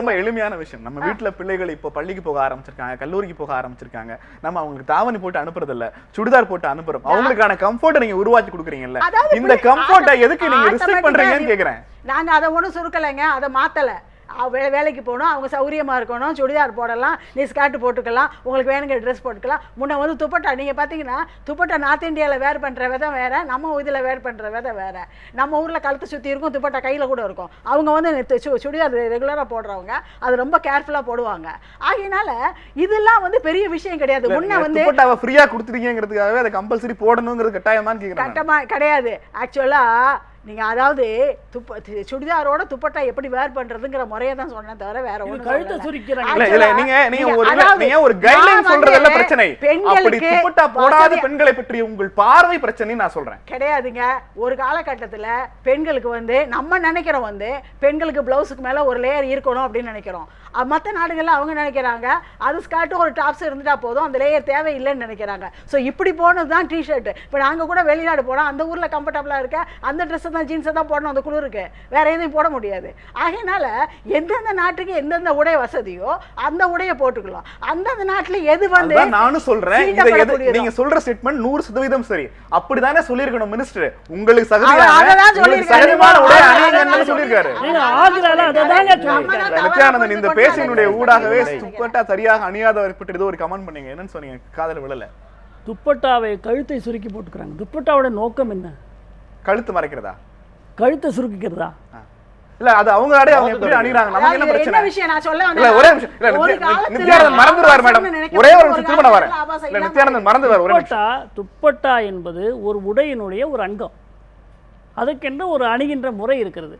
ரொம்ப எளிமையான விஷயம். நம்ம வீட்டுல பிள்ளைகள் இப்போ பள்ளிக்கு போக ஆரம்பிச்சிருக்காங்க, கல்லூரிக்கு போக ஆரம்பிச்சிருக்காங்க. நம்ம அவங்களுக்கு தாவணி போட்டு அனுப்புறது இல்ல, சுடிதார் போட்டு அனுப்புறோம். அவங்களுக்கான கம்ஃபர்ட்டை நீங்க உருவாக்கி கொடுக்குறீங்கல்ல, இந்த கம்ஃபர்ட்டை எதுக்கு நீங்க ரிஸ்ட்ரிக்ட் பண்றீங்கன்னு கேக்குறேன். நாங்க அதை ஒண்ணும் சுருக்கலைங்க, அதை மாத்தல. வேலைக்கு போகணும், அவங்க சௌரியமாக இருக்கணும், சுடிதார் போடலாம், நீ ஸ்கர்ட் போட்டுக்கலாம், உங்களுக்கு வேணுங்கிற ட்ரெஸ் போட்டுக்கலாம். முன்ன வந்து துப்பட்டா நீங்கள் பார்த்தீங்கன்னா துப்பட்டா நார்த் இந்தியாவில் வேர் பண்ணுற விதை வேறு, நம்ம இதில் வேர் பண்ணுற விதை வேறு. நம்ம ஊரில் கழுத்து சுற்றி இருக்கும், துப்பட்டா கையில் கூட இருக்கும். அவங்க வந்து சுடிதார் ரெகுலராக போடுறவங்க அது ரொம்ப கேர்ஃபுல்லாக போடுவாங்க. ஆகையினால இதெல்லாம் வந்து பெரிய விஷயம் கிடையாது. முன்ன வந்து துப்பட்டாவை ஃப்ரீயாக கொடுத்துட்டீங்கிறதுக்காகவே அதை கம்பல்சரி போடணுங்கிறது கட்டாயமான்னு கேட்குறேன். கட்டமாக கிடையாது. ஆக்சுவலாக நீங்கள் அதாவது சுடிதாரோட துப்பட்டா எப்படி வேர் பண்றதுங்கிற முறையை தான் சொன்னேன் தவிர வேற ஒன்றும் கழுத்தை சுரிக்கிறாங்க. நீங்க ஒரு கைட்லைன் சொல்றதுல பிரச்சனை, அப்படி துப்பட்டா போடாத பெண்களை பற்றி உங்கள் பார்வை பிரச்சனை நான் சொல்றேன். கிடையாதுங்க. ஒரு காலகட்டத்தில் பெண்களுக்கு வந்து நம்ம நினைக்கிறோம் வந்து பெண்களுக்கு பிளவுஸுக்கு மேல ஒரு லேயர் இருக்கணும் அப்படின்னு நினைக்கிறோம். மற்ற நாடுகளில் அவங்க நினைக்கிறாங்க அது ஸ்கர்ட்டும் ஒரு டாப்ஸ் இருந்துட்டா போதும், அந்த லேயர் தேவையில்லைன்னு நினைக்கிறாங்க. ஸோ இப்படி போனது தான் டிஷர்ட். இப்போ நாங்கள் கூட வெளிநாடு போனோம், அந்த ஊரில் கம்ஃபர்டபுளாக இருக்க அந்த ட்ரெஸ் தான் ஜீன்ஸை தான் போடணும், அந்த குளிருக்கு வேற எதையும் போட முடியாது. ஆகையினால எந்தெந்த நாட்டுக்கு எந்தெந்த உடை வசதியோ அந்த உடையை போட்டுக்கலாம். அந்தந்த நாட்டில் எது வந்து நானும் சொல்றேன், நீங்க சொல்ற ஸ்டேட்மெண்ட் 100% சரி. அப்படிதானே சொல்லியிருக்கணும் மினிஸ்டர். உங்களுக்கு நித்யானந்தன் இந்த பேச்சினுடைய ஊடாகவே துப்பட்டா சரியாக அணியாதவர் பற்றி ஏதோ ஒரு கமெண்ட் பண்ணீங்க, என்னன்னு சொன்னீங்க? காதல் விழல. துப்பட்டாவை கழுத்தை சுருக்கி போட்டுக்கிறாங்க. துப்பட்டாவோட நோக்கம் என்ன? கழுத்து மறைக்கிறதா, கழுத்தை சுருக்கிக்கிறதா? இல்ல அது அவங்க ஆடை அவங்க எப்படி அணிறாங்க, நமக்கு என்ன பிரச்சனை? என்ன விஷயம் நான் சொல்ல இல்ல ஒரே நிமிஷம். இல்ல நித்யானந்தன் மறந்துடுவார் மேடம், ஒரே ஒரு நிமிஷம் திரும்ப வரேன். இல்ல நித்யானந்தன் மறந்துடுவார் ஒரே நிமிஷம். துப்பட்டா என்பது ஒரு உடையினுடைய ஒரு அங்கம். அதுக்கென்று ஒரு அணிகின்ற முறை இருக்கிறது.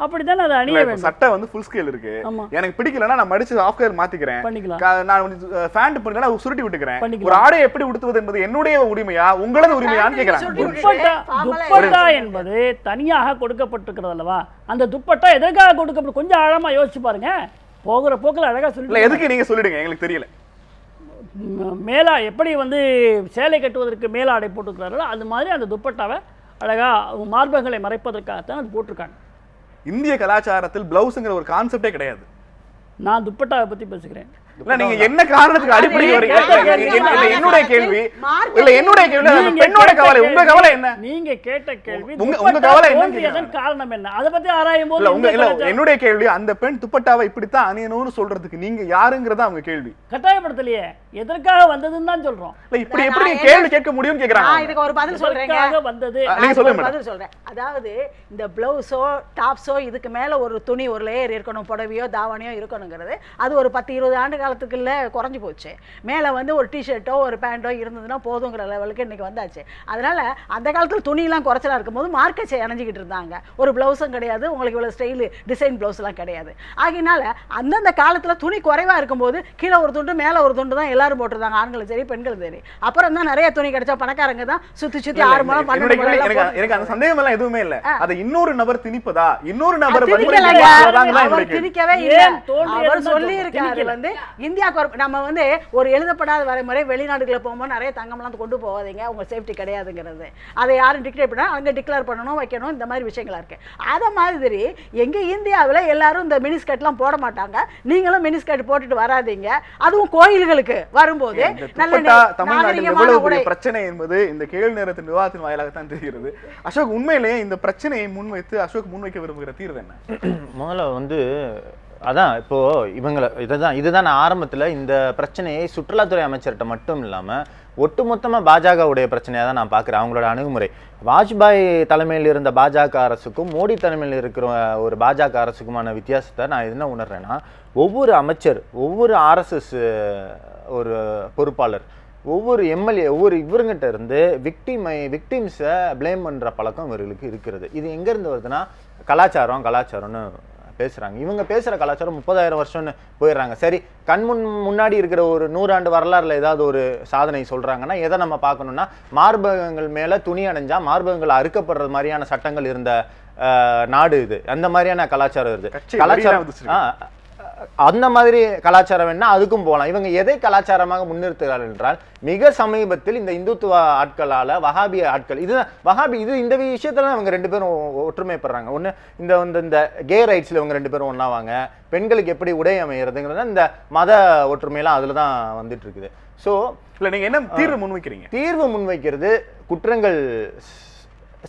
அப்படித்தானே அதை அணிய இப்ப வேண்டும். சட்டை வந்து ஃபுல் ஸ்கேல் இருக்கு, ஆமா. எனக்கு பிடிக்கலன்னா நான் மடிச்சு ஆஃப் கேர் மாத்திக்கிறேன், பண்ணிக்கலாம். நான் ஃபேண்ட் பண்ணா சுருட்டி விட்டுக்கிறேன். பண்ணிக்கலாம். ஒரு ஆடை எப்படி உடுத்துவது என்பது என்னுடைய உரிமையா உங்களது உரிமையான்னு கேக்குறாங்க. துப்பட்டா என்பது தனியாக கொடுக்கப்பட்டிருக்கிறது அல்லவா? அந்த துப்பட்டா எதற்காக கொடுக்கப்படும் கொஞ்சம் ஆழமா யோசிச்சு பாருங்க. போகிற போக்கில் அழகா இல்ல சொல்லி எதுக்கு நீங்க சொல்லிடுங்க, எங்களுக்கு தெரியல. மேலா எப்படி வந்து சேலை கட்டுவதற்கு மேலாடை போட்டுக்கிறார்களோ அது மாதிரி அந்த துப்பட்டாவை அழகா மார்பகங்களை மறைப்பதற்காகத்தான் அது போட்டிருக்காங்க. இந்திய கலாச்சாரத்தில் பிளவுஸ்ங்கிற ஒரு கான்செப்டே கிடையாது. நான் துப்பட்டாவை பத்தி பேசுகிறேன். இல்ல நீங்க என்ன காரணத்துக்கு அடிப்படை வரீங்க? என்னுடைய கேள்வி இல்ல, என்னுடைய கேள்வி பெண்ணோட கவலை, உங்க கவலை என்ன? நீங்க கேட்ட கேள்வி உங்க கவலை என்ன? காரணம் என்ன? அத பத்தி ஆராயும் போது இல்ல என்னுடைய கேள்வி அந்த பெண் துப்பட்டாவை இப்படித்தான் அணியணும்னு சொல்றதுக்கு நீங்க யாருங்கறத அவங்க கேள்வி. கட்டாயப்படுத்தலையே, எதற்காக வந்ததுன்னு தான் சொல்றோம். இல்ல இப்படி எப்படி கேள்வி கேட்க முடியும்னு கேக்குறாங்க. நான் இதுக்கு ஒரு பதில் சொல்றேங்க. வந்தது நீங்க சொல்லுங்க. பதில் சொல்றேன். அதாவது இந்த பிளவுஸோ டாப்ஸோ இதுக்கு மேல ஒரு துணி ஒரு லேயர் இருக்கணும், புடவையோ தாவணியோ இருக்கணுங்கிறது அது ஒரு 10-20 ஆண்டு காலத்துக்குள்ள குறைஞ்சு போச்சு. மேல வந்து ஒரு டிஷர்ட்டோ ஒரு பேண்டோ இருந்ததுன்னா போதுங்கிற லெவலுக்கு இன்னைக்கு வந்தாச்சு. அதனால அந்த காலத்துல துணியெல்லாம் குறைச்சலா இருக்கும்போது மார்க்கெட் அணைஞ்சிக்கிட்டு இருந்தாங்க. ஒரு பிளவுஸும் கிடையாது, உங்களுக்கு இவ்வளவு ஸ்டைல் டிசைன் பிளவுஸ் எல்லாம் கிடையாது. ஆகினால அந்தந்த காலத்துல துணி குறைவா இருக்கும்போது கீழே ஒரு துண்டு மேல ஒரு துண்டு தான் எல்லாரும் போட்டிருந்தாங்க, ஆண்களும் சரி பெண்களும் சரி. அப்புறம் தான் நிறைய துணி கிடைச்சா பணக்காரங்க தான் சுத்தி 6 முழம் 12 முழம். எனக்கு அந்த சந்தேகம் எல்லாம் எதுவுமே இல்ல. அதை இன்னொரு நபர் திணிப்பதா, இன்னொரு நபர் திணிக்கவே இல்ல. அவர் சொல்லி இருக்காரு வந்து இந்தியா நம்ம வந்து ஒரு எழுதப்படாத வரைமுறை வெளிநாடுகளை போகும்போது நிறைய தங்கம்லாம் கொண்டு போகாதீங்க, உங்க சேஃப்டி கிடையாதுங்கிறது. அதை யாரும் டிக்ளேர் பண்ணா அங்க டிக்ளேர் பண்ணணும் வைக்கணும், இந்த மாதிரி விஷயங்களா இருக்கு. அத மாதிரி எங்க இந்தியாவில் எல்லாரும் இந்த மினிஸ்கர்ட்லாம் போட மாட்டாங்க. நீங்களும் மினிஸ்கர்ட் போட்டுட்டு வராதீங்க. அதுவும் கோயில்களுக்கு வரும்போது தமிழ்நாட்டில் எவ்வளவு பெரிய பிரச்சனை என்பது இந்த கேள்வி நேரத்தின் விவாதத்தின் வாயிலாகத்தான் தெரிகிறது. அசோக், உண்மையிலேயே இந்த பிரச்சனையை முன்வைத்து அசோக் முன்வைக்க விரும்புகிற தீர்வு என்ன? முதல்ல வந்து அதான் இப்போ இவங்களை இதுதான் நான் ஆரம்பத்தில் இந்த பிரச்சனையை சுற்றுலாத்துறை அமைச்சர்கிட்ட மட்டும் இல்லாமல் ஒட்டுமொத்தமாக பாஜகவுடைய பிரச்சனையாக தான் நான் பார்க்குறேன். அவங்களோட அணுகுமுறை வாஜ்பாய் தலைமையில் இருந்த பாஜக அரசுக்கும் மோடி தலைமையில் இருக்கிற ஒரு பாஜக அரசுக்குமான வித்தியாசத்தை நான் என்ன உணர்றேன்னா, ஒவ்வொரு அமைச்சர், ஒவ்வொரு ஆர்எஸ்எஸ் ஒரு பொறுப்பாளர், ஒவ்வொரு எம்எல்ஏ, ஒவ்வொரு இவருங்கிட்ட இருந்து விக்டிம்ஸை ப்ளேம் பண்ணுற பழக்கம் இவர்களுக்கு இருக்கிறது. இது எங்கேருந்து வருதுன்னா கலாச்சாரம்னு பேசுகிறாங்க. இவங்க பேசுகிற கலாச்சாரம் 30,000 வருஷம்னு போயிடுறாங்க. சரி, முன்னாடி இருக்கிற ஒரு 100 ஆண்டு வரலாறுல ஏதாவது ஒரு சாதனை சொல்கிறாங்கன்னா எதை நம்ம பார்க்கணும்னா, மார்பகங்கள் மேலே துணி அணிஞ்சா மார்பகங்கள் அறுக்கப்படுறது மாதிரியான சட்டங்கள் இருந்த நாடு இது. அந்த மாதிரியான கலாச்சாரம் இருக்குது. கலாச்சாரம் அந்த மாதிரி கலாச்சாரம் வேணா அதுக்கும் போகலாம். இவங்க எதை கலாச்சாரமாக முன்னிறுத்துகிறார்கள் என்றால், மிக சமீபத்தில் இந்த இந்துத்துவ ஆட்களால் வஹாபிய ஆட்கள் இந்த விஷயத்துல இவங்க 2 பேரும் ஒற்றுமைப்படுறாங்க. ஒன்று இந்த கே ரைட்ஸில் இவங்க 2 பேரும் ஒன்றாவாங்க. பெண்களுக்கு எப்படி உடை அமைகிறதுங்கிறத இந்த மத ஒற்றுமையெல்லாம் அதில் தான் வந்துட்டு இருக்குது. ஸோ இல்லை, நீங்கள் என்ன தீர்வு முன்வைக்கிறீங்க? தீர்வு முன்வைக்கிறது குற்றங்கள்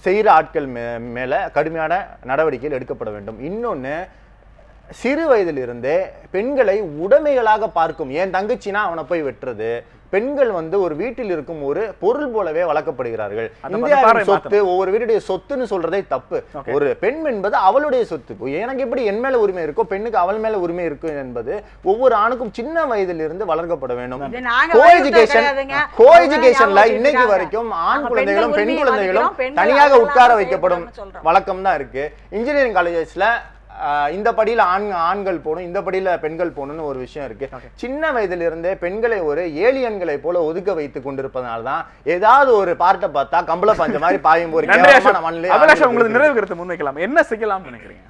செய்கிற ஆட்கள் மேலே கடுமையான நடவடிக்கைகள் எடுக்கப்பட வேண்டும். இன்னொன்று, சிறு வயதிலிருந்தே பெண்களை உடைமைகளாக பார்க்கும். என் தங்கச்சினா அவனை போய் வெட்டுறது, பெண்கள் வந்து ஒரு வீட்டில் இருக்கும் ஒரு பொருள் போலவே வளர்க்கப்படுகிறார்கள். இந்தியாவின் சொத்து, ஒவ்வொரு வீட்டுடைய சொத்துன்னு சொல்றதே தப்பு. ஒரு பெண் என்பது அவளுடைய சொத்து. எனக்கு எப்படி என் மேல உரிமை இருக்கோ பெண்ணுக்கு அவள் மேல உரிமை இருக்கும் என்பது ஒவ்வொரு ஆணுக்கும் சின்ன வயதிலிருந்து வளர்க்கப்பட வேண்டும். கோ எஜுகேஷன்ல இன்னைக்கு வரைக்கும் ஆண் குழந்தைகளும் பெண் குழந்தைகளும் தனியாக உட்கார வைக்கப்படும் வழக்கம் தான் இருக்கு. இன்ஜினியரிங் காலேஜஸ்ல இந்த படியில ஆண்கள் போகணும், இந்த படியில பெண்கள் போகணும்னு ஒரு விஷயம் இருக்கு. சின்ன வயதுல இருந்தே பெண்களை ஒரு ஏலியன்களை போல ஒதுக்க வைத்துக் கொண்டிருப்பதனால்தான் ஏதாவது ஒரு பார்ட்டை பார்த்தா கம்பள பாஞ்ச மாதிரி பாயும் போறீங்க. உங்களுக்கு நிறைவு கருத்து முன்வைக்கலாம், என்ன செய்யலாம் நினைக்கிறீங்க?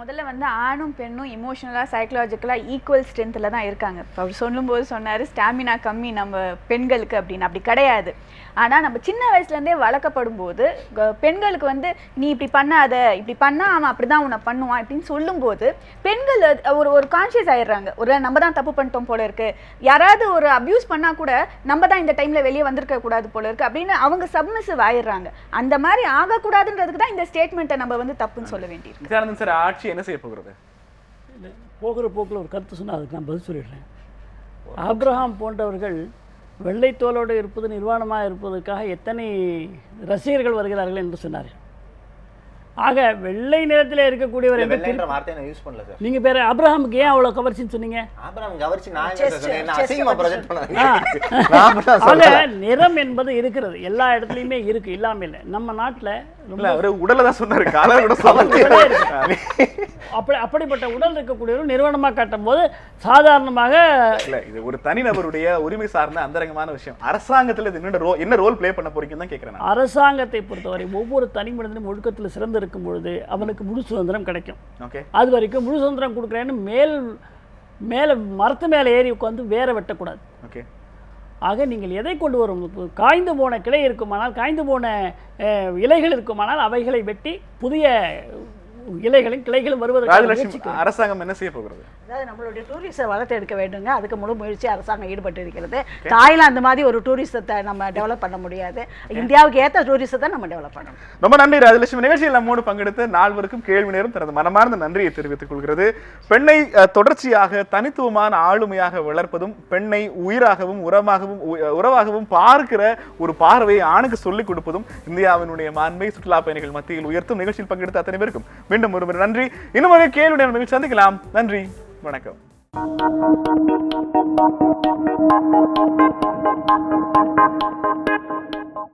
முதல்ல வந்து ஆணும் பெண்ணும் இமோஷனலாக சைக்கலாஜிக்கலாக ஈக்குவல் ஸ்ட்ரென்த்தில் தான் இருக்காங்க. இப்போ அவர் சொல்லும்போது சொன்னார் ஸ்டாமினா கம்மி நம்ம பெண்களுக்கு அப்படின்னு. அப்படி கிடையாது. ஆனால் நம்ம சின்ன வயசுலேருந்தே வளர்க்கப்படும் போது பெண்களுக்கு வந்து நீ இப்படி பண்ணாத, இப்படி பண்ணால் அவன் அப்படி தான் உன்னை பண்ணுவான் அப்படின்னு சொல்லும்போது பெண்கள் ஒரு கான்ஷியஸ் ஆயிடுறாங்க. ஒரு நம்ம தான் தப்பு பண்ணிட்டோம் போல இருக்கு, யாராவது ஒரு அப்யூஸ் பண்ணால் கூட நம்ம தான் இந்த டைமில் வெளியே வந்திருக்க கூடாது போல இருக்கு அப்படின்னு அவங்க சப்மிசிவ் ஆயிடுறாங்க. அந்த மாதிரி ஆகக்கூடாதுன்றதுக்கு தான் இந்த ஸ்டேட்மெண்ட்டை நம்ம வந்து தப்புன்னு சொல்ல வேண்டியிருக்கு. சார், ஆட்சி என்ன செய்ய போகிறது? போகிற போக்கில் ஒரு கருத்து சொன்னால் அதுக்கு நான் பதில் சொல்லிடுறேன். ஆப்ரஹாம் போன்றவர்கள் வெள்ளைத்தோலோடு இருப்பது நிர்வாணமாக இருப்பதற்காக எத்தனை ரசிகர்கள் வருகிறார்கள் என்று சொன்னார்கள். ஆக வெள்ளை நிறத்தில் இருக்கக்கூடியவர் நீங்க பேர ஆப்ரஹாமுக்கு ஏன் அவ்வளவு கவர்ச்சின்னு சொன்னீங்க? நிறம் என்பது இருக்கிறது, எல்லா இடத்துலையுமே இருக்கு, இல்லாமல் இல்லை. நம்ம நாட்டில் இல்ல அவரு உடலை தான் சொன்னாரு, காலை கூட சொல்ல. அப்படிப்பட்ட உடல் இருக்கக்கூடியவர் நிறுவனமாக கட்டும் போது சாதாரணமாக இல்ல இது ஒரு தனிநபருடைய உரிமை சார்ந்த அந்தரங்கமான விஷயம். அரசாங்கத்துல இது என்ன ரோல் ப்ளே பண்ண போறீங்கன்னு தான் கேட்கிறேன். அரசாங்கத்தை பொறுத்தவரை ஒவ்வொரு தனி மனிதனும் ஒழுக்கத்தில் சிறந்து இருக்கும் பொழுது அவனுக்கு முழு சுதந்திரம் கிடைக்கும். ஓகே, அது வரைக்கும் முழு சுதந்திரம் கொடுக்குறேன்னு மேலே மரத்து மேலே ஏறி உட்காந்து வேற வெட்டக்கூடாது. ஓகே, ஆக நீங்கள் எதை கொண்டு வரும், காய்ந்து போன கிளை இருக்குமானால், காய்ந்து போன இலைகள் இருக்குமானால் அவைகளை வெட்டி புதிய இலைகளும் கிளைகளும் வருவதற்கு ராஜலட்சுமி அரசாங்கம் என்ன செய்ய போகிறது? அதாவது நம்மளுடைய டூரிஸ்ட்டை வளர்த்து எடுக்க வேண்டுங்க. அதுக்கு முழு முயற்சி அரசாங்கம் ஈடுபட்டு இருக்கிறது. தாய்லாந்து மாதிரி ஒரு டூரிசத்தை நம்ம டெவலப் பண்ண முடியாது. இந்தியாவுக்கு ஏற்ற டூரிசத்தை நம்ம டெவலப் பண்ணணும். ரொம்ப நன்றி ராஜலட்சுமி. நிகழ்ச்சியில் நம்மோடு பங்கெடுத்து நால்வருக்கும் கேள்வி நேரம் தனது மனமார்ந்த நன்றியை தெரிவித்துக் கொள்கிறது. பெண்ணை தொடர்ச்சியாக தனித்துவமான ஆளுமையாக வளர்ப்பதும், பெண்ணை உயிராகவும் உறவாகவும் பார்க்கிற ஒரு பார்வையை ஆணுக்கு சொல்லிக் கொடுப்பதும் இந்தியாவினுடைய மாண்பை சுற்றுலா பயணிகள் மத்தியில் உயர்த்தும். நிகழ்ச்சியில் பங்கெடுத்த அத்தனை பேருக்கும் மீண்டும் ஒருவர் நன்றி. இன்னும் ஒரு கேள்வி நேரம் நிகழ்ச்சி சந்திக்கலாம். நன்றி, வணக்கம்.